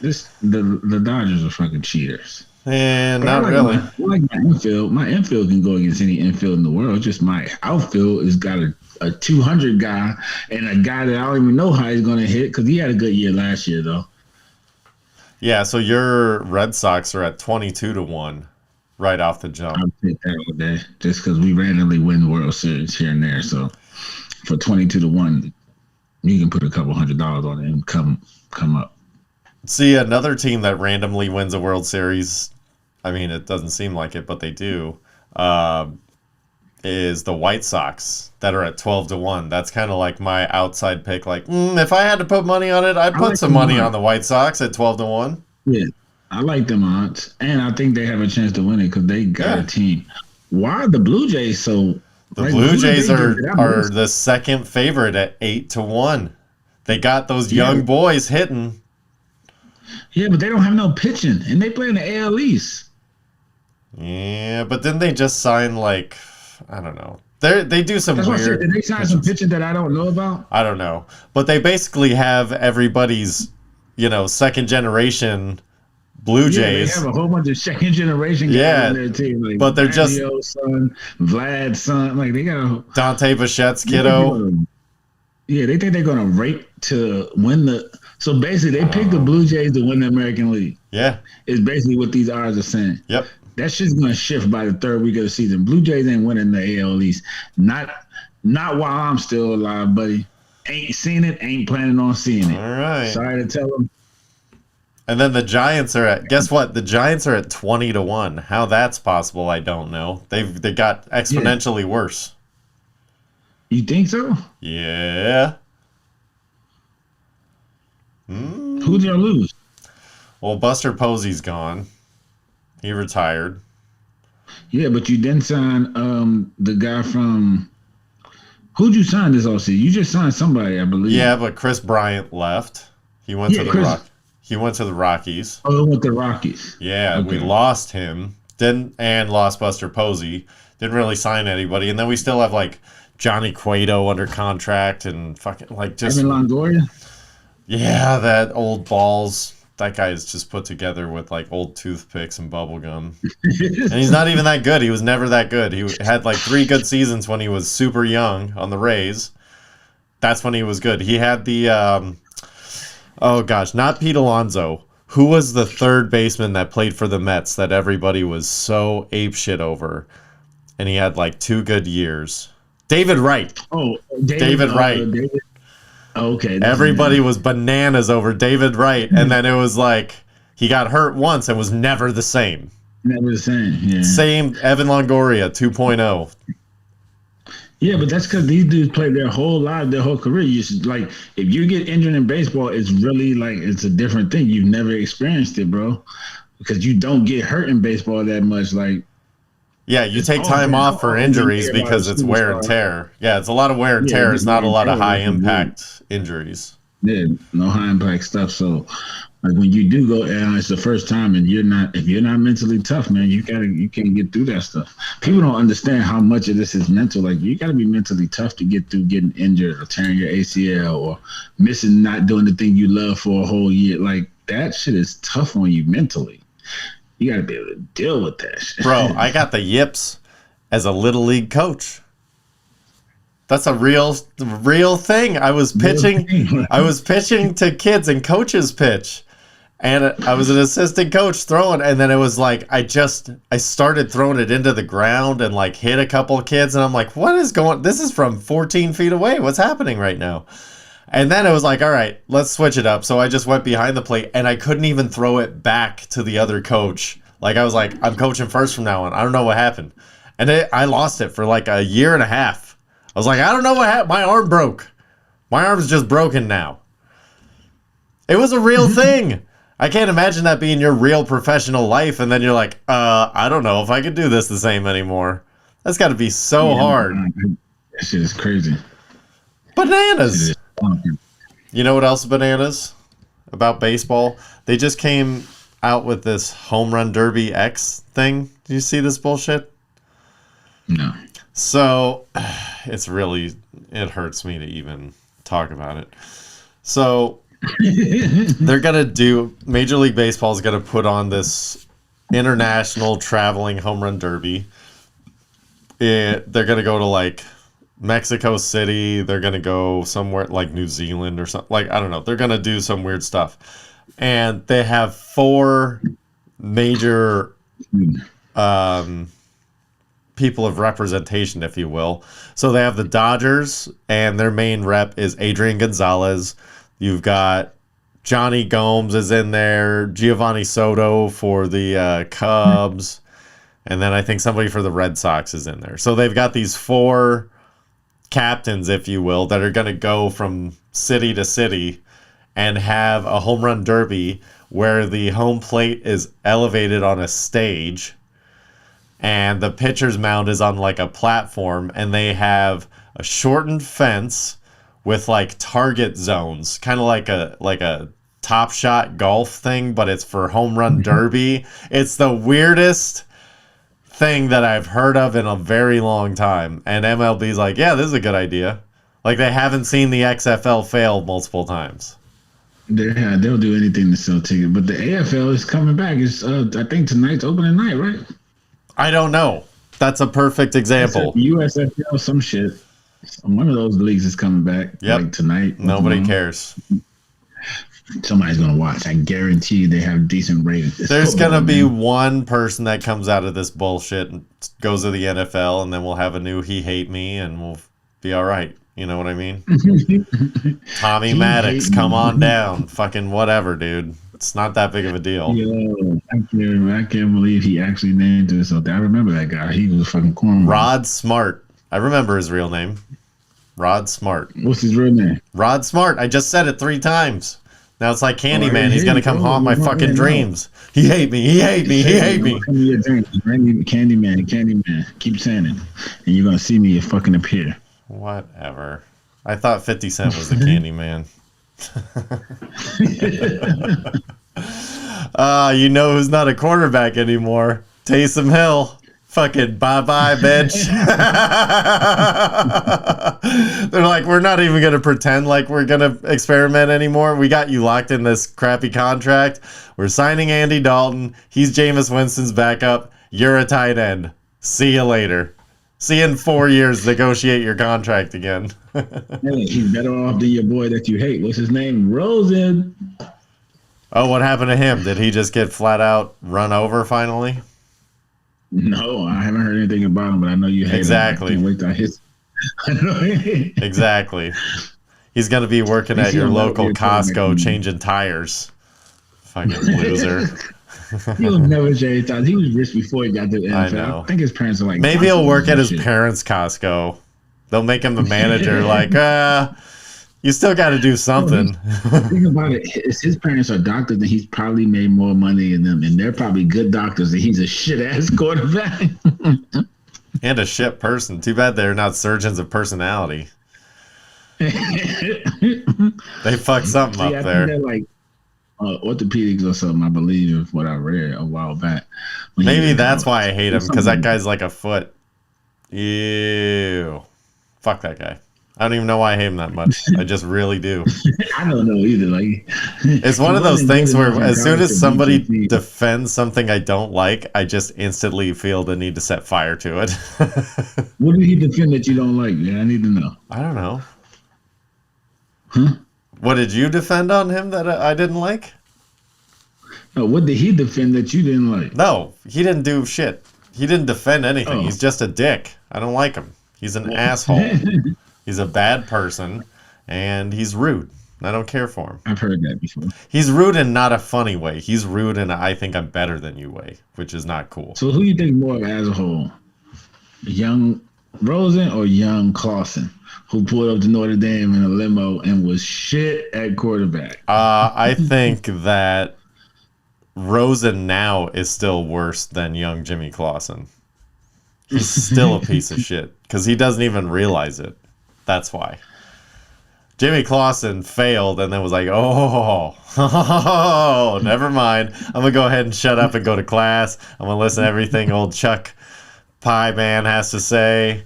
D: The Dodgers are fucking cheaters.
C: And not really.
D: My infield. My infield can go against any infield in the world. Just my outfield has got a 200 guy and a guy that I don't even know how he's going to hit because he had a good year last year, though.
C: Yeah, so your Red Sox are at 22-1 right off the jump.
D: I'll take that all day just because we randomly win World Series here and there. So for 22-1, you can put a couple $100 on it and come up.
C: See, another team that randomly wins a World Series, I mean, it doesn't seem like it, but they do, is the White Sox that are at 12-1. That's kind of like my outside pick. Like, if I had to put money on it, I'd put some money on the White Sox at 12-1.
D: Yeah, I like them odds, and I think they have a chance to win it because they got a team. Why are the Blue Jays so?
C: The Blue Jays are the second favorite at 8-1. They got those young boys hitting.
D: Yeah, but they don't have no pitching, and they play in the AL East.
C: Yeah, but didn't they just sign, like, I don't know. They do some
D: That's
C: weird...
D: What I said. Did they sign some pitching that I don't know about?
C: I don't know. But they basically have everybody's, second generation Blue Jays.
D: They have a whole bunch of second generation guys on their team. Like
C: but they're just...
D: son, Vlad's son. Like, they got...
C: Dante Bichette's kiddo.
D: Yeah, they think they're going to rate to win the... So basically, they picked the Blue Jays to win the American League.
C: Yeah.
D: Is basically what these odds are saying.
C: Yep.
D: That shit's going to shift by the third week of the season. Blue Jays ain't winning the AL East. Not while I'm still alive, buddy. Ain't seen it, ain't planning on seeing it.
C: All right.
D: Sorry to tell them.
C: And then the Giants are at, guess what? The Giants are at 20-1. How that's possible, I don't know. They got exponentially worse.
D: You think so?
C: Yeah.
D: Who did y'all lose?
C: Well, Buster Posey's gone. He retired.
D: Yeah, but you didn't sign the guy from. Who'd you sign this offseason? You just signed somebody, I believe.
C: Yeah, but Chris Bryant left. He went to the He went to the Rockies.
D: Oh, with the Rockies.
C: Yeah,
D: Okay.
C: we lost him. And lost Buster Posey. Didn't really sign anybody, and then we still have like Johnny Cueto under contract and fucking like just
D: Evan Longoria.
C: Yeah, that old balls. That guy is just put together with like old toothpicks and bubble gum. And he's not even that good. He was never that good. He had like 3 good seasons when he was super young on the Rays. That's when he was good. He had the oh gosh, not Pete Alonso. Who was the third baseman that played for the Mets that everybody was so apeshit over? And he had like 2 good years. David Wright.
D: Oh,
C: David Wright.
D: David. Okay.
C: Everybody was bananas over David Wright, and then it was like he got hurt once and was never the same.
D: Never the same. Yeah.
C: Same Evan Longoria 2.0.
D: Yeah, but that's because these dudes played their whole life, their whole career. You should, like, if you get injured in baseball, it's really like it's a different thing. You've never experienced it, bro, because you don't get hurt in baseball that much. Like,
C: yeah, you take time off for injuries because it's wear and tear. Yeah, it's a lot of wear and tear. It's not a lot of high impact injuries.
D: Yeah, no high impact stuff. So, like when you do go, and it's the first time, and if you're not mentally tough, man, you can't get through that stuff. People don't understand how much of this is mental. Like you gotta be mentally tough to get through getting injured or tearing your ACL or missing, not doing the thing you love for a whole year. Like that shit is tough on you mentally. You gotta be able to deal with that shit.
C: Bro, I got the yips as a little league coach. That's a real thing. I was pitching to kids and coaches pitch. And I was an assistant coach throwing, and then it was like I started throwing it into the ground and like hit a couple of kids, and I'm like, this is from 14 feet away. What's happening right now? And then it was like, all right, let's switch it up. So I just went behind the plate, and I couldn't even throw it back to the other coach. Like I was like, I'm coaching first from now on. I don't know what happened. And I lost it for like a year and a half. I was like, I don't know what happened. My arm broke. My arm's just broken now. It was a real thing. I can't imagine that being your real professional life, and then you're like, I don't know if I could do this the same anymore. That's got to be so hard.
D: That shit is crazy.
C: Bananas. You know what else is bananas about baseball? They just came out with this home run derby X thing. Do you see this bullshit?
D: No.
C: So it hurts me to even talk about it. So they're going to do, Major League Baseball is going to put on this international traveling home run derby. They're going to go to like Mexico City. They're going to go somewhere like New Zealand or something. Like, I don't know. They're going to do some weird stuff. And they have 4 major people of representation, if you will. So they have the Dodgers, and their main rep is Adrian Gonzalez. You've got Johnny Gomes is in there, Giovanni Soto for the Cubs, and then I think somebody for the Red Sox is in there. So they've got these 4 captains, if you will, that are going to go from city to city and have a home run derby where the home plate is elevated on a stage and the pitcher's mound is on like a platform, and they have a shortened fence with like target zones, kind of like a Top Shot golf thing, but it's for home run derby. It's the weirdest thing that I've heard of in a very long time. And MLB's like, yeah, this is a good idea. Like they haven't seen the XFL fail multiple times.
D: They'll do anything to sell tickets. But the AFL is coming back. It's I think tonight's opening night, right?
C: I don't know. That's a perfect example.
D: USFL, some shit. One of those leagues is coming back like tonight.
C: Nobody cares.
D: Somebody's going to watch. I guarantee they have decent ratings.
C: There's going to be one person that comes out of this bullshit and goes to the NFL, and then we'll have a new He Hate Me, and we'll be all right. You know what I mean? Tommy Maddox, come on down. Fucking whatever, dude. It's not that big of a deal.
D: Yo, I can't believe he actually named himself. I remember that guy. He was a fucking cornball.
C: Rod Smart. I remember his real name. Rod Smart.
D: What's his real name?
C: Rod Smart. I just said it 3 times. Now it's like Candyman.
D: I
C: He's going to
D: hate
C: come
D: you.
C: haunt my fucking dreams. He hate me. He hate me. He hate me.
D: Come to your dreams. Candyman. Keep saying it. And you're going to see me fucking appear.
C: Whatever. I thought 50 Cent was the Candyman. You know who's not a quarterback anymore? Taysom Hill. Fucking bye-bye, bitch. They're like, we're not even going to pretend like we're going to experiment anymore. We got you locked in this crappy contract. We're signing Andy Dalton. He's Jameis Winston's backup. You're a tight end. See you later. See you in 4 years. Negotiate your contract again.
D: Hey, he's better off than your boy that you hate. What's his name? Rosen.
C: Oh, what happened to him? Did he just get flat out run over finally?
D: No, I haven't heard anything about him, but I know you hate
C: exactly.
D: him. Wait till
C: Exactly. He's going to be working at your local Costco changing tires. Fucking loser.
D: He'll never change tires. He was rich before he got to the NFL.
C: I know.
D: I think his parents are like...
C: Maybe he'll work at his parents' Costco. They'll make him the manager like, you still got to do something.
D: Think about it. His parents are doctors, and he's probably made more money than them, and they're probably good doctors, and he's a shit-ass quarterback.
C: And a shit person. Too bad they're not surgeons of personality. They fucked something up there.
D: They're like orthopedics or something, I believe, is what I read a while back.
C: Maybe that's why I hate him, because that guy's like a foot. Ew. Fuck that guy. I don't even know why I hate him that much. I just really do.
D: I don't know either. Like,
C: it's one of those things where as soon as somebody defends something I don't like, I just instantly feel the need to set fire to it.
D: What did he defend that you don't like? Yeah, I need to know.
C: I don't know.
D: Huh?
C: What did you defend on him that I didn't like?
D: No, what did he defend that you didn't like?
C: No, he didn't do shit. He didn't defend anything.
D: Oh.
C: He's just a dick. I don't like him. He's an asshole. He's a bad person, and he's rude. I don't care for him.
D: I've heard that before.
C: He's rude in not a funny way. He's rude in a I think I'm better than you way, which is not cool.
D: So who do you think more of as a whole? Young Rosen or young Clausen, who pulled up to Notre Dame in a limo and was shit at quarterback?
C: I think that Rosen now is still worse than young Jimmy Clausen. He's still a piece of shit because he doesn't even realize it. That's why. Jimmy Clausen failed and then was like, oh, never mind. I'm going to go ahead and shut up and go to class. I'm going to listen to everything old Chuck Pie Man has to say.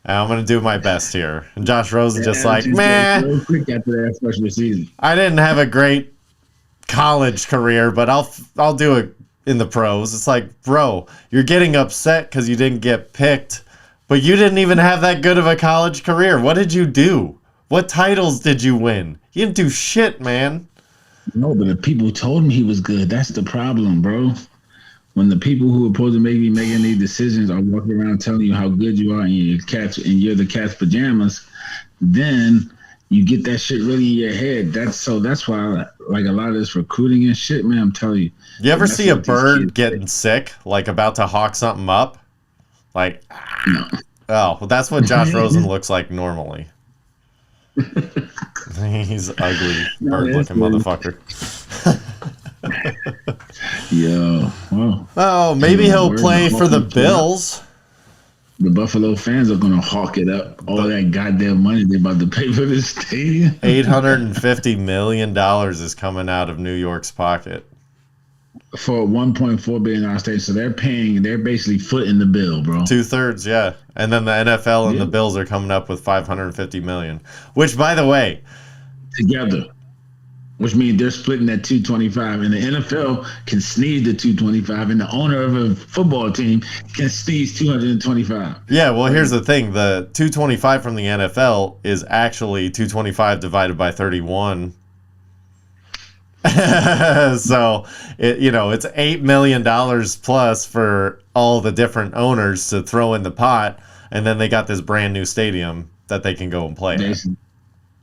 C: And I'm going to do my best here. And Josh Rosen just like, meh.
D: Real quick after that freshman season.
C: I didn't have a great college career, but I'll do it in the pros. It's like, bro, you're getting upset because you didn't get picked. But you didn't even have that good of a college career. What did you do? What titles did you win? You didn't do shit, man.
D: No, but the people told him he was good. That's the problem, bro. When the people who are supposed to be making these decisions are walking around telling you how good you are and you're the cat's pajamas, then you get that shit really in your head. That's why like a lot of this recruiting and shit, man, I'm telling you.
C: You ever see a bird getting sick, like about to hawk something up? Like,
D: no.
C: Oh, well, that's what Josh Rosen looks like normally. He's ugly, bird-looking motherfucker.
D: Yo, well.
C: Oh, maybe he'll play for the Bills.
D: The Buffalo fans are gonna hawk it up. All that goddamn money they're about to pay for this stadium.
C: $850 million is coming out of New York's pocket.
D: For a $1.4 billion stadium. So they're basically footing the bill, bro.
C: 2/3, yeah. And then the NFL and the Bills are coming up with $550 million. Which, by the way,
D: together. Which means they're splitting that 225, and the NFL can sneeze the 225, and the owner of a football team can sneeze 225.
C: Yeah, well, here's the thing: the 225 from the NFL is actually 225 divided by 31. So it's $8 million plus for all the different owners to throw in the pot, and then they got this brand new stadium that they can go and play at.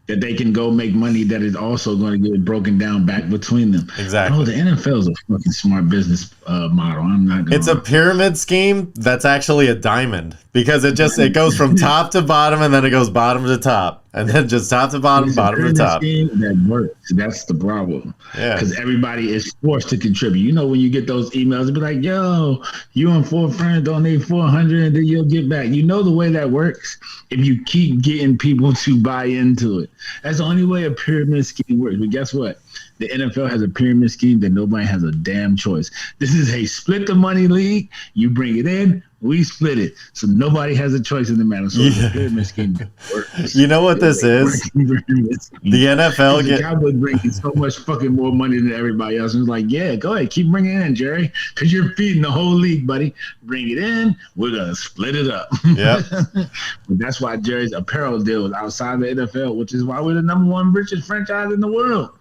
D: that they can go make money that is also going to get broken down back between them.
C: Exactly.
D: Oh, the NFL is a fucking smart business model. I'm not gonna
C: It's a pyramid scheme that's actually a diamond because it goes from top to bottom and then it goes bottom to top and then just top to bottom,
D: It's
C: bottom
D: a
C: to
D: pyramid
C: top.
D: scheme that works. That's the problem.
C: Yeah.
D: Because everybody is forced to contribute. You know, when you get those emails, it be like, yo, you and 4 friends donate 400 and then you'll get back. You know the way that works? If you keep getting people to buy into it. That's the only way a pyramid scheme works. But guess what? The NFL has a pyramid scheme that nobody has a damn choice. This is a split the money league. You bring it in, we split it. So nobody has a choice in the matter. So the pyramid scheme works.
C: You know what this is? The NFL
D: the Cowboys bringing so much fucking more money than everybody else. And it's like, yeah, go ahead, keep bringing it in, Jerry, because you're feeding the whole league, buddy. Bring it in, we're gonna split it up.
C: Yep.
D: But that's why Jerry's apparel deal was outside the NFL, which is why we're the number 1 richest franchise in the world.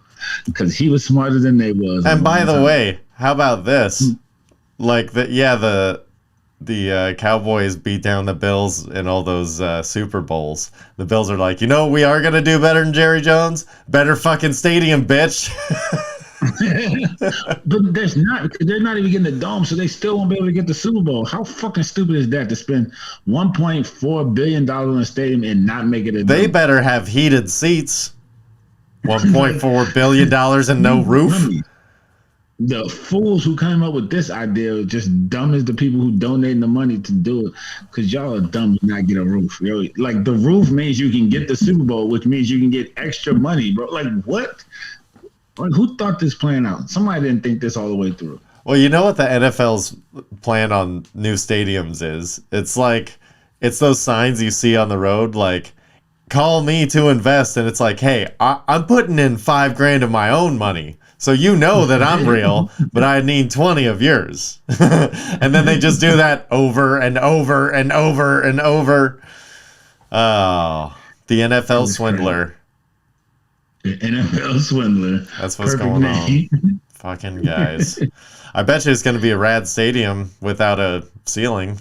D: Because he was smarter than they was.
C: And by the way, how about this? Like the Cowboys beat down the Bills in all those Super Bowls. The Bills are like, we are gonna do better than Jerry Jones. Better fucking stadium, bitch.
D: But there's not, because they're not even getting the dome, so they still won't be able to get the Super Bowl. How fucking stupid is that to spend $1.4 billion on a stadium and not make it a dome?
C: They better have heated seats. $1.4 billion and no roof.
D: The fools who came up with this idea are just dumb as the people who donating the money to do it, because y'all are dumb to not get a roof. Like, the roof means you can get the Super Bowl, which means you can get extra money, bro. Like, what? Like, who thought this plan out? Somebody didn't think this all the way through.
C: Well, you know what the NFL's plan on new stadiums is? It's those signs you see on the road, like, call me to invest, and it's like, hey, I'm putting in $5,000 of my own money, so you know that I'm real, but I need 20 of yours. And then they just do that over and over and over and over. Oh, the NFL swindler.
D: The NFL swindler.
C: That's what's
D: Perfect
C: going
D: name.
C: on. Fucking guys. I bet you it's going to be a rad stadium without a ceiling.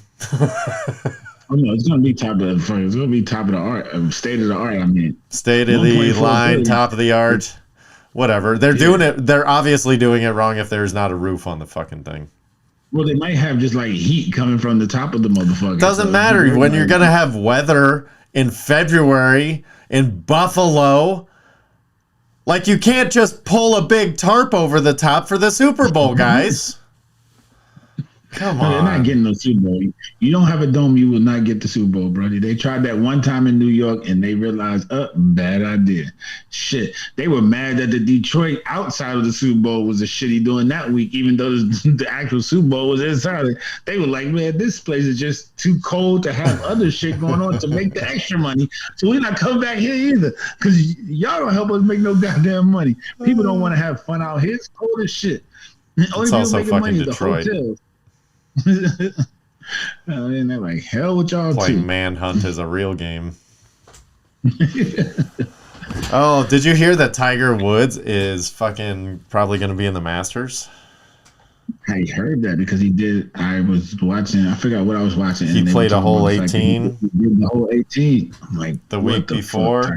D: Oh no, it's gonna be top of the art, state of the art. I mean,
C: state of the line, top of the art, whatever. They're doing it. They're obviously doing it wrong if there's not a roof on the fucking thing.
D: Well, they might have just like heat coming from the top of the motherfucker.
C: Doesn't matter when you're gonna have weather in February in Buffalo. Like, you can't just pull a big tarp over the top for the Super Bowl, guys. Come on.
D: They're not getting no Super Bowl. You don't have a dome, you will not get the Super Bowl, brother. They tried that one time in New York, and they realized, bad idea. Shit. They were mad that the Detroit outside of the Super Bowl was a shitty doing that week, even though the actual Super Bowl was inside. They were like, man, this place is just too cold to have other shit going on to make the extra money. So we're not coming back here either, because y'all don't help us make no goddamn money. People don't want to have fun out here. It's cold as shit.
C: It's also fucking Detroit.
D: And they're like, hell with y'all
C: playing
D: too.
C: Manhunt is a real game. Oh, did you hear that Tiger Woods is fucking probably going to be in the Masters?
D: I heard that because he did. I was watching. I forgot what I was watching.
C: He played a whole 18.
D: He did the whole 18. I'm like,
C: the week before.
D: Fuck,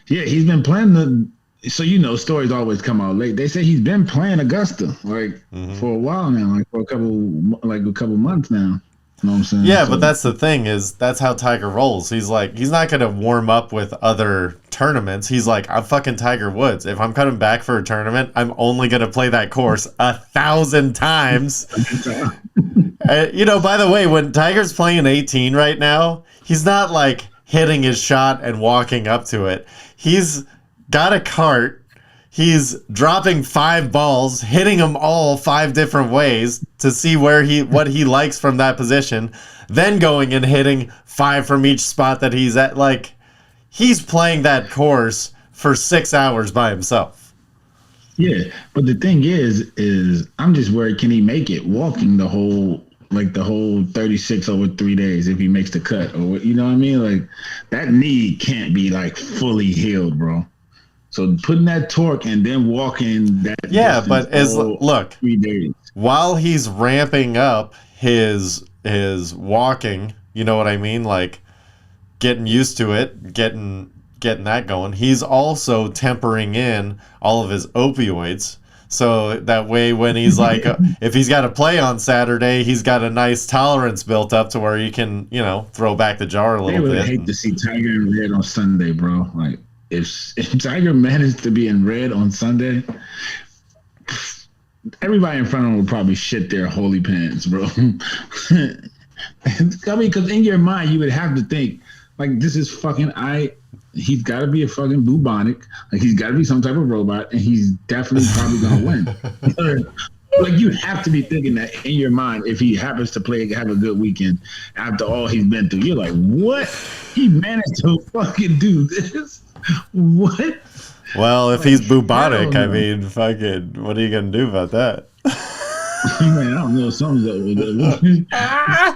D: yeah, he's been playing the. So, stories always come out late. They say he's been playing Augusta for a while now, for a couple months now. You know what I'm saying?
C: Yeah, but that's the thing is that's how Tiger rolls. He's like, he's not going to warm up with other tournaments. He's like, I'm fucking Tiger Woods. If I'm coming back for a tournament, I'm only going to play that course 1,000 times. By the way, when Tiger's playing 18 right now, he's not like hitting his shot and walking up to it. He's got a cart. He's dropping 5 balls, hitting them all 5 different ways to see what he likes from that position, then going and hitting 5 from each spot that he's at. Like, he's playing that course for 6 hours by himself.
D: Yeah, but the thing is I'm just worried, can he make it walking the whole 36 over 3 days if he makes the cut, or you know what I mean? Like, that knee can't be like fully healed, bro. So putting that torque and then walking that.
C: Yeah, but look,
D: 3 days
C: while he's ramping up his walking, you know what I mean? Like getting used to it, getting that going. He's also tempering in all of his opioids. So that way when he's like, if he's got to play on Saturday, he's got a nice tolerance built up to where he can, throw back the jar a little bit.
D: I would hate to see Tiger in red on Sunday, bro. Like, if Tiger managed to be in red on Sunday, everybody in front of him would probably shit their holy pants, bro. I mean, because in your mind, you would have to think, like, this is fucking he's got to be a fucking bubonic. Like, he's got to be some type of robot, and he's definitely probably going to win. Like, you have to be thinking that in your mind if he happens to have a good weekend after all he's been through. You're like, what? He managed to fucking do this? What?
C: Well, if he's bubonic, I mean, fucking, what are you going to do about that?
D: Man, I don't know. Something's up with it.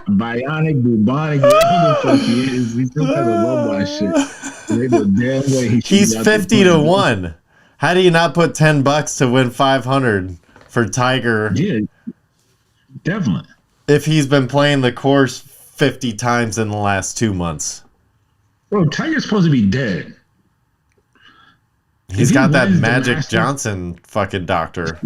D: Bionic, bubonic, whatever the fuck he is. He's some kind of robot shit.
C: He's 50 to 1. How do you not put $10 to win 500 for Tiger?
D: Yeah, definitely.
C: If he's been playing the course 50 times in the last 2 months.
D: Bro, Tiger's supposed to be dead.
C: He's got that Magic Johnson fucking doctor.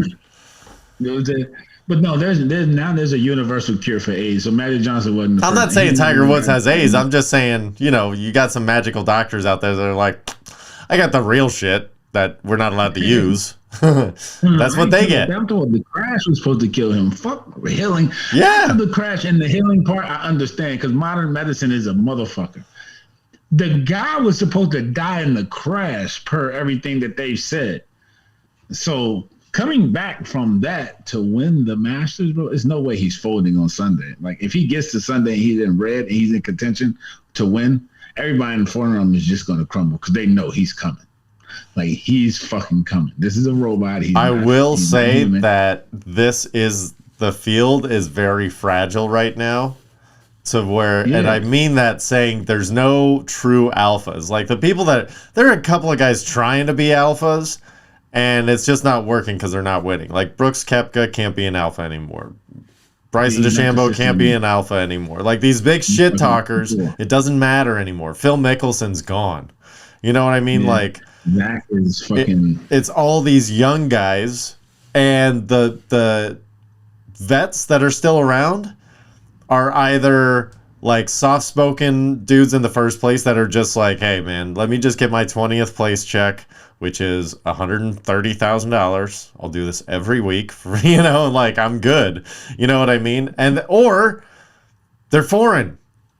D: But no, there's a universal cure for AIDS. So Magic Johnson wasn't.
C: I'm not saying Tiger Woods has AIDS. I'm just saying, you got some magical doctors out there that are like, I got the real shit that we're not allowed to use. That's what they get.
D: The crash was supposed to kill him. Fuck healing.
C: Yeah.
D: After the crash and the healing part, I understand because modern medicine is a motherfucker. The guy was supposed to die in the crash per everything that they said. So coming back from that to win the Masters, bro, there's no way he's folding on Sunday. Like, if he gets to Sunday and he's in red and he's in contention to win, everybody in front of him is just going to crumble because they know he's coming. Like, he's fucking coming. This is a robot.
C: I will say that the field is very fragile right now. To where, and I mean that saying there's no true alphas. Like, there are a couple of guys trying to be alphas, and it's just not working because they're not winning. Like, Brooks Koepka can't be an alpha anymore. Bryson DeChambeau can't be an alpha anymore. Like, these big shit talkers, it doesn't matter anymore. Phil Mickelson's gone. You know what I mean? Yeah. Like,
D: that is fucking.
C: It's all these young guys, and the vets that are still around are either like soft-spoken dudes in the first place that are just like, hey man, let me just get my 20th place check, which is $130,000. I'll do this every week for, like, I'm good. You know what I mean? Or they're foreign.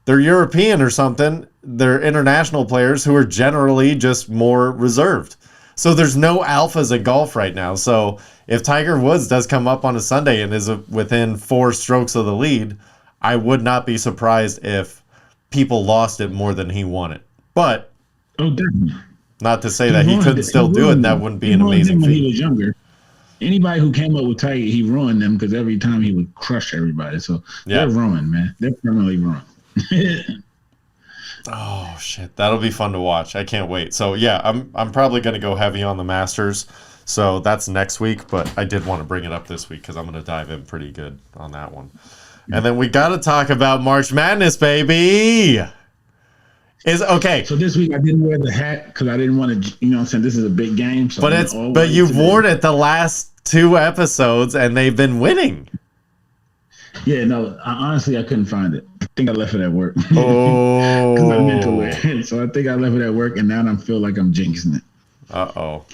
C: They're European or something. They're international players who are generally just more reserved. So there's no alphas in golf right now. So if Tiger Woods does come up on a Sunday and is within 4 strokes of the lead, I would not be surprised if people lost it more than he won it. But not to say that he couldn't still do it. That wouldn't be an amazing feat.
D: When he was younger, anybody who came up with Tiger, he ruined them because every time he would crush everybody. So they're ruined, man. They're permanently ruined.
C: Oh shit, that'll be fun to watch. I can't wait. So yeah, I'm probably gonna go heavy on the Masters. So that's next week, but I did want to bring it up this week because I'm gonna dive in pretty good on that one. And then we got to talk about March Madness, baby. Okay.
D: So this week I didn't wear the hat because I didn't want to, what I'm saying? This is a big game. So
C: but you've worn it the last 2 episodes and they've been winning.
D: Yeah, no, honestly, I couldn't find it. I think I left it at work.
C: Oh.
D: Because I meant to wear it. So I think I left it at work and now I feel like I'm jinxing it.
C: Uh-oh.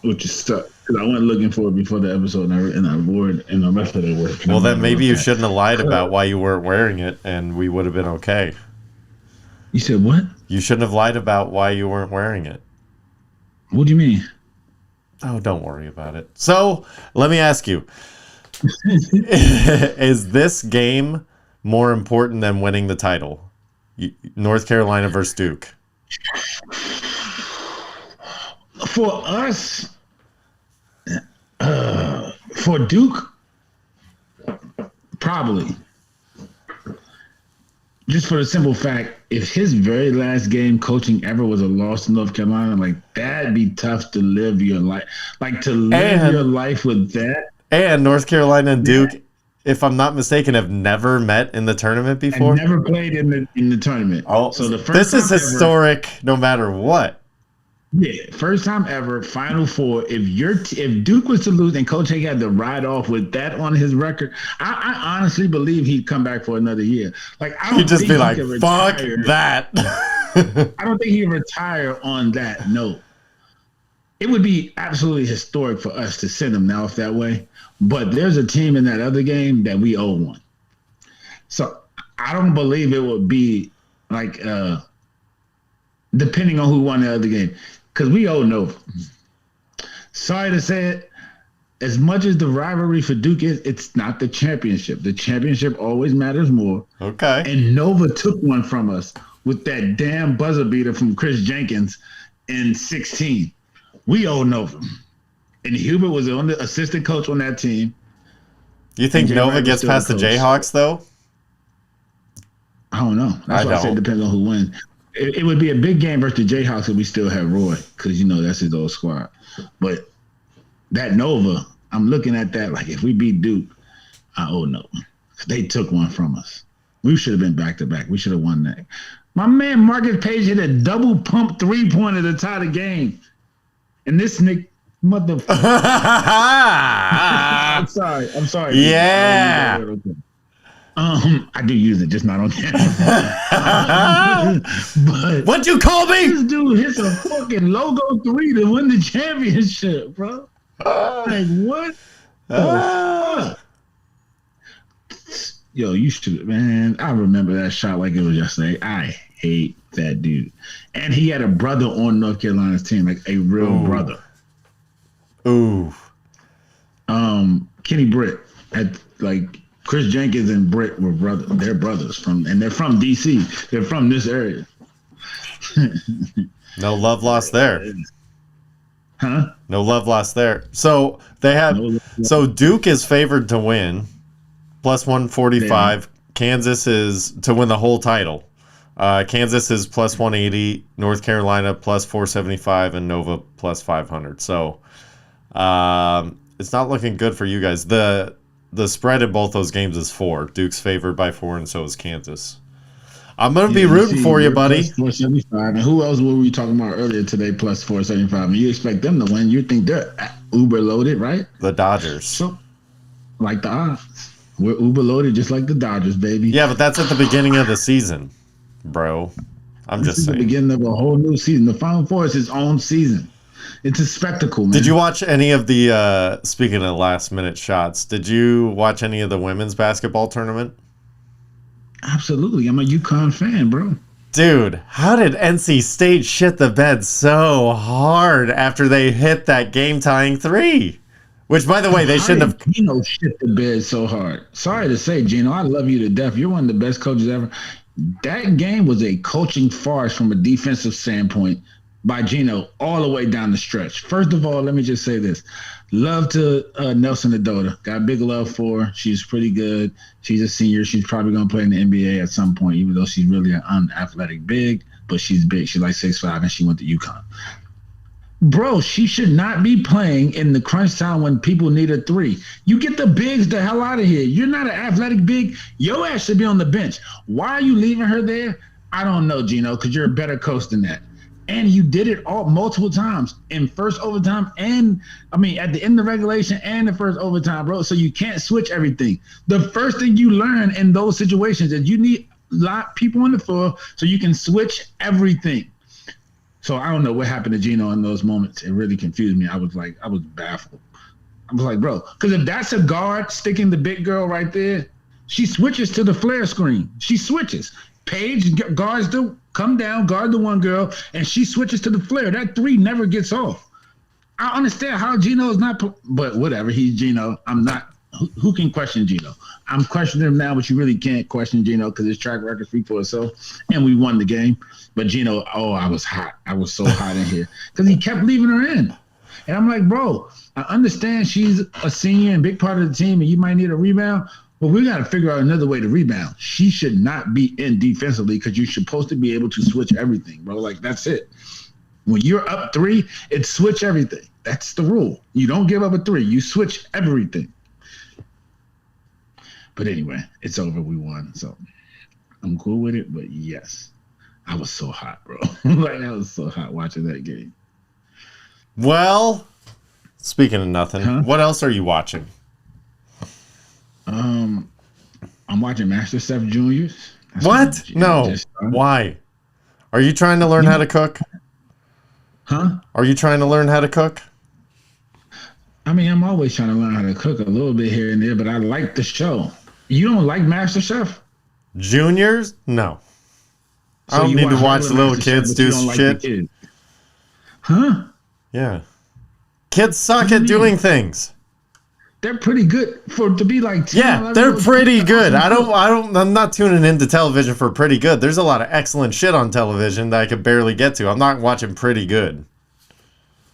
D: Which is stuck. Because I went looking for it before the episode and I wore it and the rest of it worked.
C: Well, then maybe you shouldn't have lied about why you weren't wearing it and we would have been okay.
D: You said what?
C: You shouldn't have lied about why you weren't wearing it.
D: What do you mean?
C: Oh, don't worry about it. So, let me ask you. Is this game more important than winning the title? North Carolina versus Duke.
D: For us, for Duke, probably. Just for the simple fact, if his very last game coaching ever was a loss to North Carolina, like, that'd be tough to live your life. Like, to live your life with that.
C: And North Carolina and Duke if I'm not mistaken, have never met in the tournament
D: I
C: before.
D: never played in the tournament.
C: Oh,
D: so the first
C: this is
D: time
C: historic, no matter what.
D: Yeah, first time ever, Final Four. If Duke was to lose and Coach Hay had to ride off with that on his record, I honestly believe he'd come back for another year. Like I don't
C: He'd just
D: think
C: be
D: he
C: like,
D: could
C: "Fuck
D: retire.
C: that."
D: I don't think he'd retire on that note. It would be absolutely historic for us to send him now off that way. But there's a team in that other game that we owe one. So I don't believe it would be like depending on who won the other game. Because we owe Nova. Sorry to say it, as much as the rivalry for Duke is, it's not the championship. The championship always matters more.
C: Okay.
D: And Nova took one from us with that damn buzzer beater from Chris Jenkins in 16. We owe Nova. And Hubert was the only assistant coach on that team.
C: You think Nova gets past the Jayhawks, though?
D: I don't know. That's why I say it depends on who wins. It would be a big game versus the Jayhawks if we still have Roy, because that's his old squad. But that Nova, I'm looking at that like if we beat Duke, I owe Nova. They took one from us. We should have been back to back. We should have won that. My man Marcus Page hit a double pump 3-pointer to tie the game, and this Nick motherfucker. I'm sorry.
C: Yeah.
D: I do use it, just not on camera. But
C: what'd you call me?
D: This dude hits a fucking logo 3 to win the championship, bro. Like what? Fuck? Yo, you should, man. I remember that shot like it was yesterday. I hate that dude, and he had a brother on North Carolina's team, like a real brother.
C: Ooh.
D: Kenny Britt had like. Chris Jenkins and Britt were brothers. They're brothers and they're from DC. They're from this area.
C: No love lost there.
D: Huh?
C: No love lost there. So they have. So Duke is favored to win, plus 145. Yeah. Kansas is to win the whole title. Kansas is plus 180. North Carolina plus 475, and Nova plus 500. So it's not looking good for you guys. The spread in both those games is 4. Duke's favored by 4, and so is Kansas. I'm going to be rooting for you, buddy.
D: Plus 475. And who else were we talking about earlier today, plus 475? And you expect them to win. You think they're uber loaded, right?
C: The Dodgers.
D: So, like the odds. We're uber loaded just like the Dodgers, baby.
C: Yeah, but that's at the beginning of the season, bro. This is
D: the beginning of a whole new season. The Final Four is his own season. It's a spectacle, man.
C: Did you watch any of the, speaking of last-minute shots, did you watch any of the women's basketball tournament?
D: Absolutely. I'm a UConn fan, bro.
C: Dude, how did NC State shit the bed so hard after they hit that game-tying 3? Which, by the way, they shouldn't have...
D: Gino shit the bed so hard. Sorry to say, Gino, I love you to death. You're one of the best coaches ever. That game was a coaching farce from a defensive standpoint by Gino all the way down the stretch. First of all, let me just say this. Love to Nelson Adota. Got big love for her. She's pretty good. She's a senior. She's probably going to play in the NBA at some point, even though she's really an unathletic big, but she's big. She's like 6'5", and she went to UConn. Bro, she should not be playing in the crunch time when people need a 3. You get the bigs the hell out of here. You're not an athletic big. Your ass should be on the bench. Why are you leaving her there? I don't know, Gino, because you're a better coach than that. And you did it all multiple times in first overtime and, at the end of regulation and the first overtime, bro. So you can't switch everything. The first thing you learn in those situations is you need a lot of people on the floor so you can switch everything. So I don't know what happened to Gino in those moments. It really confused me. I was baffled. I was like, bro, because if that's a guard sticking the big girl right there, she switches to the flare screen. She switches. Paige guards the come down, guard the one girl, and she switches to the flare. That 3 never gets off. I understand how Gino is not, but whatever. He's Gino. I'm not. Who can question Gino? I'm questioning him now, but you really can't question Gino because his track record speaks for itself. And we won the game. But Gino, I was hot. I was so hot in here because he kept leaving her in. And I'm like, bro, I understand she's a senior and big part of the team, and you might need a rebound. But we got to figure out another way to rebound. She should not be in defensively because you're supposed to be able to switch everything, bro. Like, that's it. When you're up 3, it's switch everything. That's the rule. You don't give up a 3. You switch everything. But anyway, it's over. We won, so I'm cool with it. But yes, I was so hot, bro. Like I was so hot watching that game.
C: Well, speaking of nothing, what else are you watching?
D: I'm watching MasterChef Juniors.
C: What? No. Why? Are you trying to learn how to cook?
D: Huh?
C: Are you trying to learn how to cook?
D: I mean, I'm always trying to learn how to cook a little bit here and there, but I like the show. You don't like MasterChef?
C: Juniors? No.
D: So
C: I don't need to watch little
D: MasterChef,
C: kids
D: but you
C: do
D: don't like
C: shit.
D: the kids. Huh?
C: Yeah. Kids suck at doing things.
D: They're pretty good to be like 10,
C: Yeah,
D: 11
C: they're
D: years
C: pretty
D: old.
C: good. I'm not tuning into television for pretty good. There's a lot of excellent shit on television that I could barely get to. I'm not watching pretty good.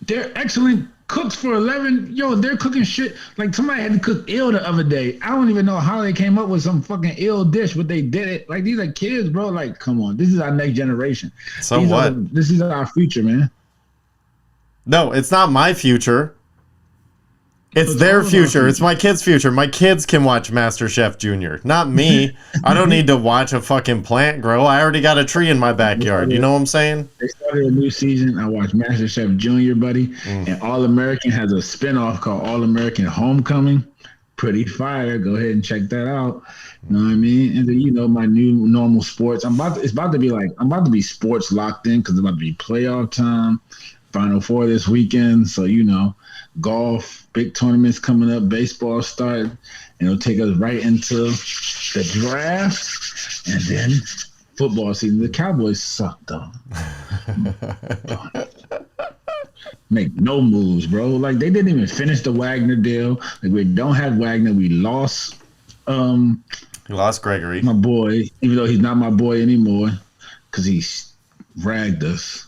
D: They're excellent cooks for 11. Yo, they're cooking shit. Like somebody had to cook ill the other day. I don't even know how they came up with some fucking ill dish, but they did it. Like these are kids, bro. Like, come on. This is our next generation.
C: So what?
D: This is our future, man.
C: No, it's not my future. It's their future. It's my kids' future. My kids can watch MasterChef Junior, not me. I don't need to watch a fucking plant grow. I already got a tree in my backyard. You know what I'm saying?
D: They started a new season. I watched MasterChef Junior, buddy. And All American has a spinoff called All American Homecoming. Pretty fire. Go ahead and check that out. You know what I mean? And then, you know, my new normal sports. I'm about to be sports locked in because it's about to be playoff time. Final Four this weekend. So, you know, golf, big tournaments coming up, baseball starting, and it'll take us right into the draft and then football season. The Cowboys suck, though. Make no moves, bro. Like, they didn't even finish the Wagner deal. Like, we don't have Wagner. We lost
C: You lost Gregory.
D: my boy, even though he's not my boy anymore because he ragged us.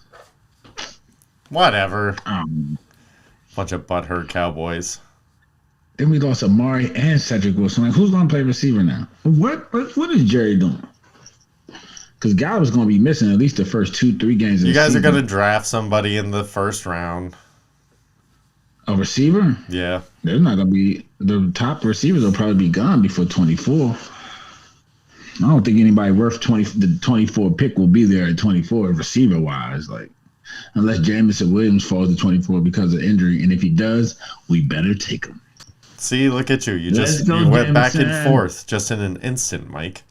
C: Whatever. Bunch of butthurt Cowboys.
D: Then we lost Amari and Cedric Wilson. Like, who's going to play receiver now? What is Jerry doing? Because Gallup's going to be missing at least the first 2-3 games.
C: You guys are going to draft somebody in the first round.
D: A receiver?
C: Yeah.
D: They're not going to be. The top receivers will probably be gone before 24. I don't think anybody worth 20. The 24 pick will be there at 24 receiver wise. Like, unless Jamison Williams falls to 24 because of injury. And if he does, we better take him.
C: See, look at you. You went back and forth just in an instant, Mike.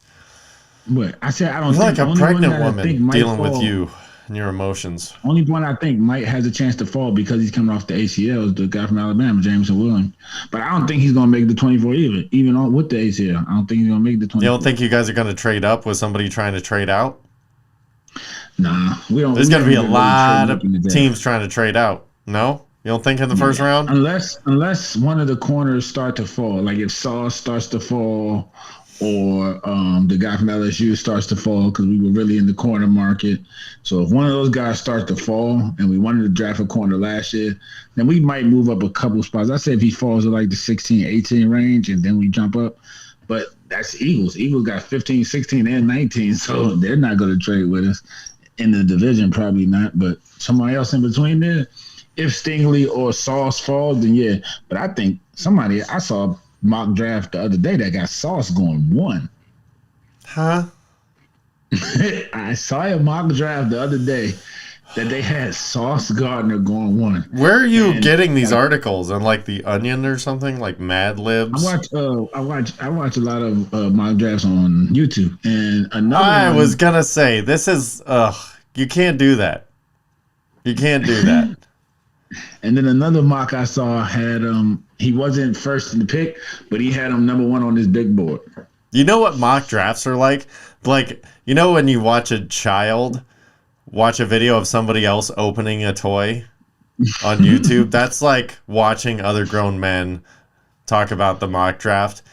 D: What? I said I don't
C: You're
D: think
C: like a pregnant woman dealing with you and your emotions.
D: Only one I think Mike has a chance to fall because he's coming off the ACL is the guy from Alabama, Jamison Williams. But I don't think he's going to make the 24 either, even on, with the ACL. I don't think he's going to make the 24.
C: You don't think you guys are going to trade up with somebody trying to trade out?
D: Nah, we don't.
C: There's going to be a lot of teams trying to trade out. No? You don't think in the first round?
D: Unless one of the corners start to fall, like if Sauce starts to fall or the guy from LSU starts to fall because we were really in the corner market. So if one of those guys starts to fall and we wanted to draft a corner last year, then we might move up a couple spots. I say if he falls to like the 16, 18 range and then we jump up. But that's Eagles. Eagles got 15, 16, and 19, so they're not going to trade with us. In the division, probably not, but somebody else in between there. If Stingley or Sauce falls, then yeah. But I think I saw mock draft the other day that got Sauce going 1.
C: Huh?
D: I saw a mock draft the other day that they had Sauce Gardner going 1.
C: Where are you getting these articles? On like the Onion or something, like Mad Libs?
D: I watch a lot of mock drafts on YouTube, and
C: I was gonna say this is you can't do that. You can't do that.
D: And then another mock I saw had he wasn't first in the pick, but he had him number 1 on his big board.
C: You know what mock drafts are like? Like, you know when you watch a child watch a video of somebody else opening a toy on YouTube? That's like watching other grown men talk about the mock draft.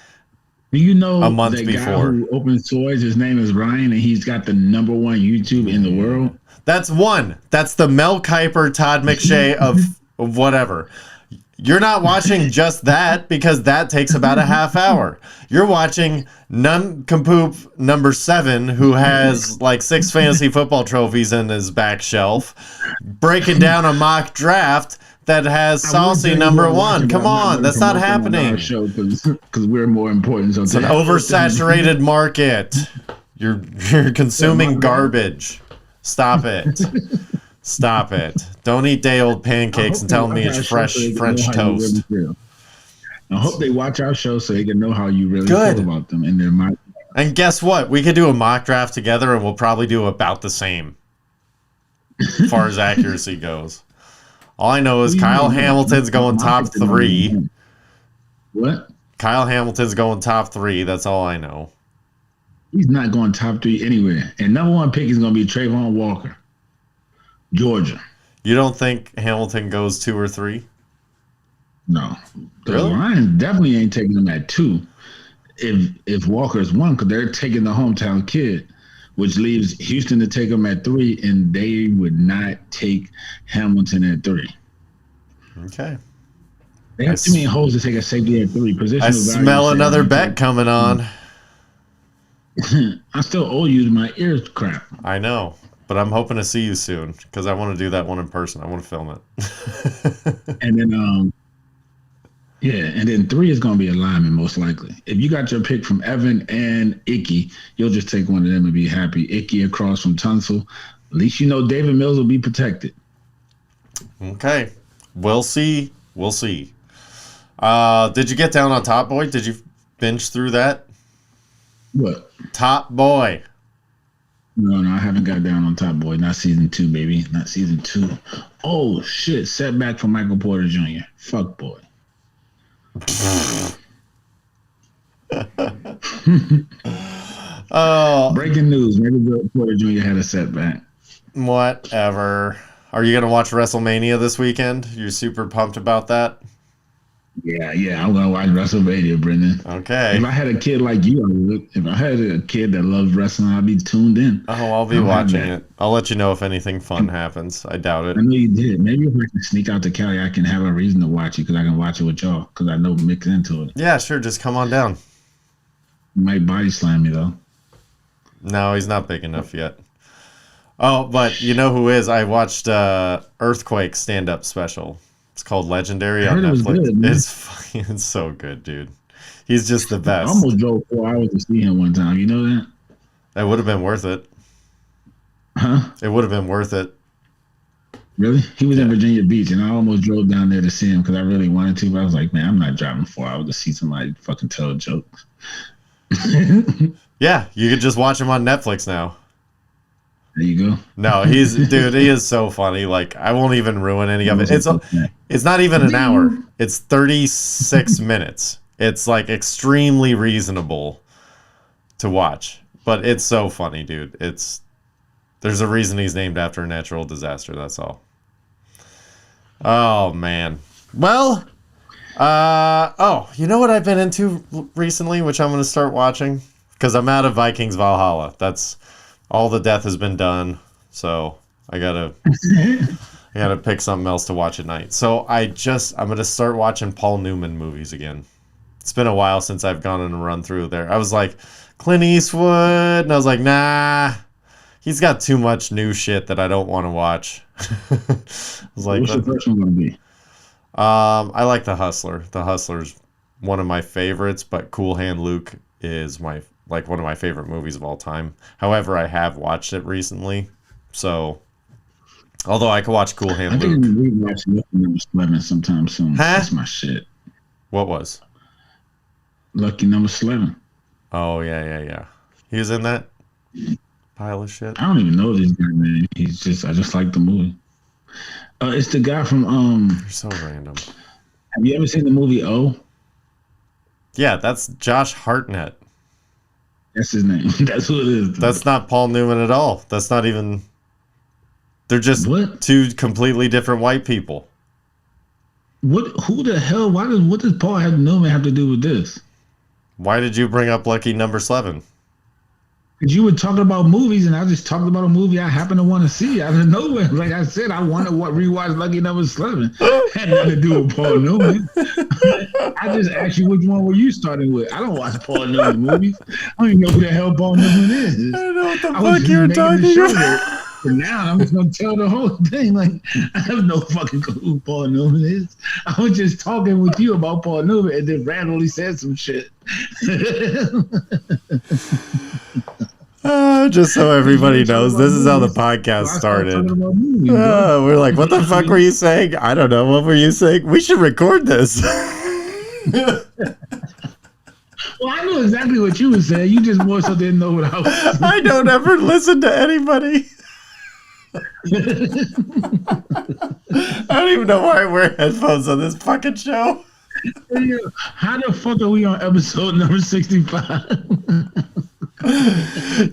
D: Do you know
C: a month
D: the
C: before?
D: Guy who opens toys, his name is Ryan, and he's got the number 1 YouTube in the world.
C: That's one. That's the Mel Kiper, Todd McShay of whatever. You're not watching just that because that takes about a half hour. You're watching Nincompoop number 7, who has like 6 fantasy football trophies in his back shelf, breaking down a mock draft that has
D: I would tell
C: Saucy
D: you
C: number
D: to watch
C: one.
D: it, but
C: Come
D: I'm not
C: on,
D: gonna
C: that's not
D: promote them on our
C: happening.
D: show because we're more important. So
C: It's an oversaturated market. You're consuming garbage. Stop it. Stop it. Don't eat day old pancakes and tell me it's fresh French toast.
D: I hope they watch our show so they can know how you really
C: Good.
D: feel about them and their mind.
C: And guess what? We could do a mock draft together and we'll probably do about the same as far as accuracy goes. All I know is Kyle Hamilton's going top 3.
D: What?
C: Kyle Hamilton's going top 3. That's all I know.
D: He's not going top 3 anywhere. And number 1 pick is going to be Trayvon Walker, Georgia.
C: You don't think Hamilton goes 2 or 3?
D: No. The
C: Really?
D: Lions definitely ain't taking him at 2 if Walker's 1 because they're taking the hometown kid, which leaves Houston to take him at 3, and they would not take Hamilton at 3.
C: Okay.
D: They have too many holes to take a safety at 3.
C: I smell another bet coming on.
D: I still owe you my ears crap.
C: I know, but I'm hoping to see you soon because I want to do that one in person. I want to film it.
D: And then, and then 3 is going to be a lineman most likely. If you got your pick from Evan and Icky, you'll just take one of them and be happy. Icky across from Tunsil. At least you know David Mills will be protected.
C: Okay. We'll see. We'll see. Did you get down on Top Boy? Did you binge through that?
D: What?
C: Top Boy.
D: No, I haven't got down on Top Boy. Not season 2, baby. Not season 2. Oh, shit. Setback for Michael Porter Jr. Fuck boy.
C: Oh,
D: breaking news. Michael Porter Jr. had a setback.
C: Whatever. Are you going to watch WrestleMania this weekend? You're super pumped about that?
D: Yeah, I'm going to watch WrestleMania, Brendan.
C: Okay.
D: If I had a kid like you, I would. If I had a kid that loves wrestling, I'd be tuned in.
C: Oh, I'll be watching it. I'll let you know if anything fun happens. I doubt it.
D: I know you did. Maybe if I can sneak out to Cali, I can have a reason to watch it because I can watch it with y'all because I know mix into it.
C: Yeah, sure. Just come on down.
D: You might body slam me, though.
C: No, he's not big enough yet. Oh, but you know who is? I watched Earthquake stand-up special. It's called Legendary on Netflix. It's so good, dude. He's just the best.
D: I almost drove 4 hours to see him one time. You know that?
C: It would have been worth it.
D: Huh?
C: It would have been worth it.
D: Really? He was in Virginia Beach, and I almost drove down there to see him because I really wanted to, but I was like, man, I'm not driving 4 hours to see somebody fucking tell a joke.
C: Yeah, you could just watch him on Netflix now.
D: There you go.
C: No, he is so funny. Like, I won't even ruin any of it. It's not even an hour. It's 36 minutes. It's like extremely reasonable to watch, but it's so funny, dude. There's a reason he's named after a natural disaster. That's all. Oh man. Well, you know what I've been into recently, which I'm going to start watching because I'm out of Vikings Valhalla. That's all the death has been done, so I gotta pick something else to watch at night. So I'm gonna start watching Paul Newman movies again. It's been a while since I've gone on a run through there. I was like Clint Eastwood, and I was like, nah, he's got too much new shit that I don't want to watch. I was like,
D: what's the first one gonna be?
C: I like The Hustler. The Hustler's one of my favorites, but Cool Hand Luke is one of my favorite movies of all time. However, I have watched it recently, so although I could watch Cool Hand Luke.
D: I think we watch Lucky Number 11 sometime soon.
C: Huh?
D: That's my shit.
C: What was?
D: Lucky Number 11.
C: Oh yeah. He was in that pile of shit.
D: I don't even know this guy, man. I just like the movie. It's the guy from
C: You're so random.
D: Have you ever seen the movie O?
C: Yeah, that's Josh Hartnett.
D: That's his name. That's who it is.
C: That's not Paul Newman at all. That's not even. They're just
D: What?
C: two completely different white people.
D: What? Who the hell? What does Paul Newman have to do with this?
C: Why did you bring up Lucky Number 7?
D: Because you were talking about movies, and I just talked about a movie I happen to want to see out of nowhere. Like I said, I want to rewatch Lucky Number 11. Had nothing to do with Paul Newman. I just asked you which one were you starting with. I don't watch Paul Newman movies. I don't even know who the hell Paul Newman is.
C: I don't know what the fuck you were talking about.
D: For now, I'm just gonna tell the whole thing. Like, I have no fucking clue who Paul Newman is. I was just talking with you about Paul Newman, and then randomly said some shit.
C: Just so everybody knows, this is how the podcast started. We're like, what the fuck were you saying? I don't know. What were you saying? We should record this.
D: Well, I know exactly what you were saying. You just more so didn't know what I was saying.
C: I don't ever listen to anybody. I don't even know why I wear headphones on this fucking show.
D: How the fuck are we on episode number 65?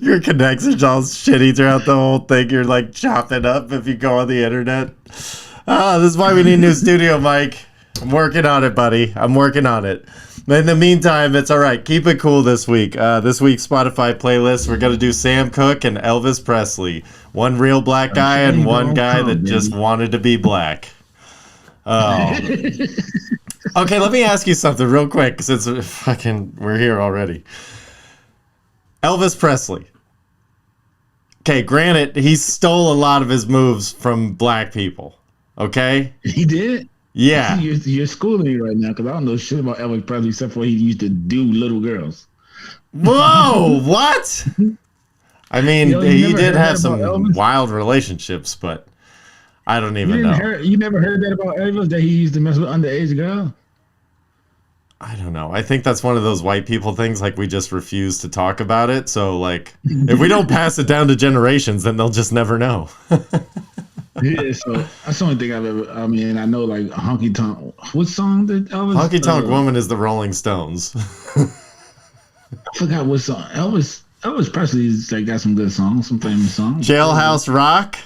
C: Your connection's all shitty throughout the whole thing. You're like chopping up if you go on the internet. This is why we need a new studio, Mike. I'm working on it, buddy. I'm working on it. In the meantime, it's all right. Keep it cool this week. This week's Spotify playlist, we're going to do Sam Cooke and Elvis Presley. One real black guy and one guy that just wanted to be black. Oh. Okay, let me ask you something real quick since we're here already. Elvis Presley. Okay, granted, he stole a lot of his moves from black people. Okay?
D: He did?
C: Yeah.
D: You're schooling me right now because I don't know shit about Elvis Presley except for he used to do little girls.
C: Whoa, what? I mean, he did have some
D: Elvis?
C: wild relationships, but I don't even know.
D: You never heard that about Elvis, that he used to mess with underage girls?
C: I don't know. I think that's one of those white people things, like we just refuse to talk about it. So, like, if we don't pass it down to generations, then they'll just never know.
D: Yeah, so that's the only thing I've ever. I mean, I know like Honky Tonk. What song did Elvis?
C: Honky Tonk Woman is the Rolling Stones.
D: I forgot what song. Elvis Presley's like got some good songs, some famous songs.
C: Jailhouse Rock,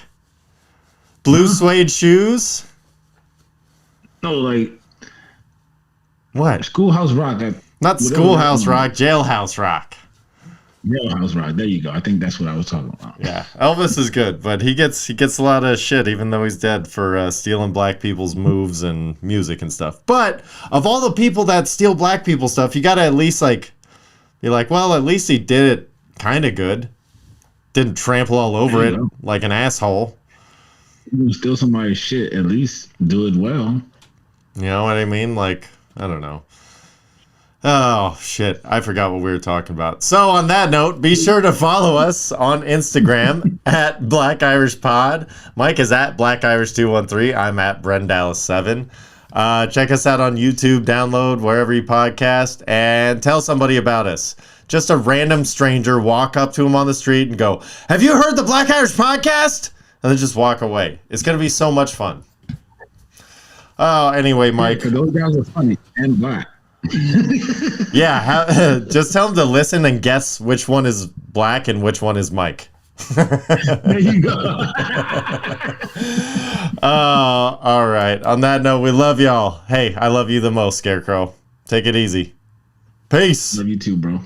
C: Blue Suede Shoes.
D: No, like
C: what?
D: Schoolhouse Rock.
C: Not Schoolhouse Rock, Jailhouse Rock.
D: Jailhouse Rock. There you go. I think that's what I was talking about.
C: Yeah, Elvis is good, but he gets a lot of shit, even though he's dead, for stealing black people's moves and music and stuff. But of all the people that steal black people stuff, you gotta at least like be like, well, at least he did it kind of good. Didn't trample all over it like an asshole.
D: You steal somebody's shit, at least do it well.
C: You know what I mean? Like, I don't know. Oh, shit. I forgot what we were talking about. So, on that note, be sure to follow us on Instagram at Black Irish Pod. Mike is at Black Irish 213. I'm at Brendallis7. Check us out on YouTube, download wherever you podcast, and tell somebody about us. Just a random stranger, walk up to him on the street and go, "Have you heard the Black Irish Podcast?" And then just walk away. It's going to be so much fun. Oh, anyway, Mike.
D: Yeah, those guys are funny and black.
C: Yeah, just tell them to listen and guess which one is black and which one is Mike.
D: There you go.
C: All right. On that note, we love y'all. Hey, I love you the most, Scarecrow. Take it easy. Peace.
D: Love you too, bro.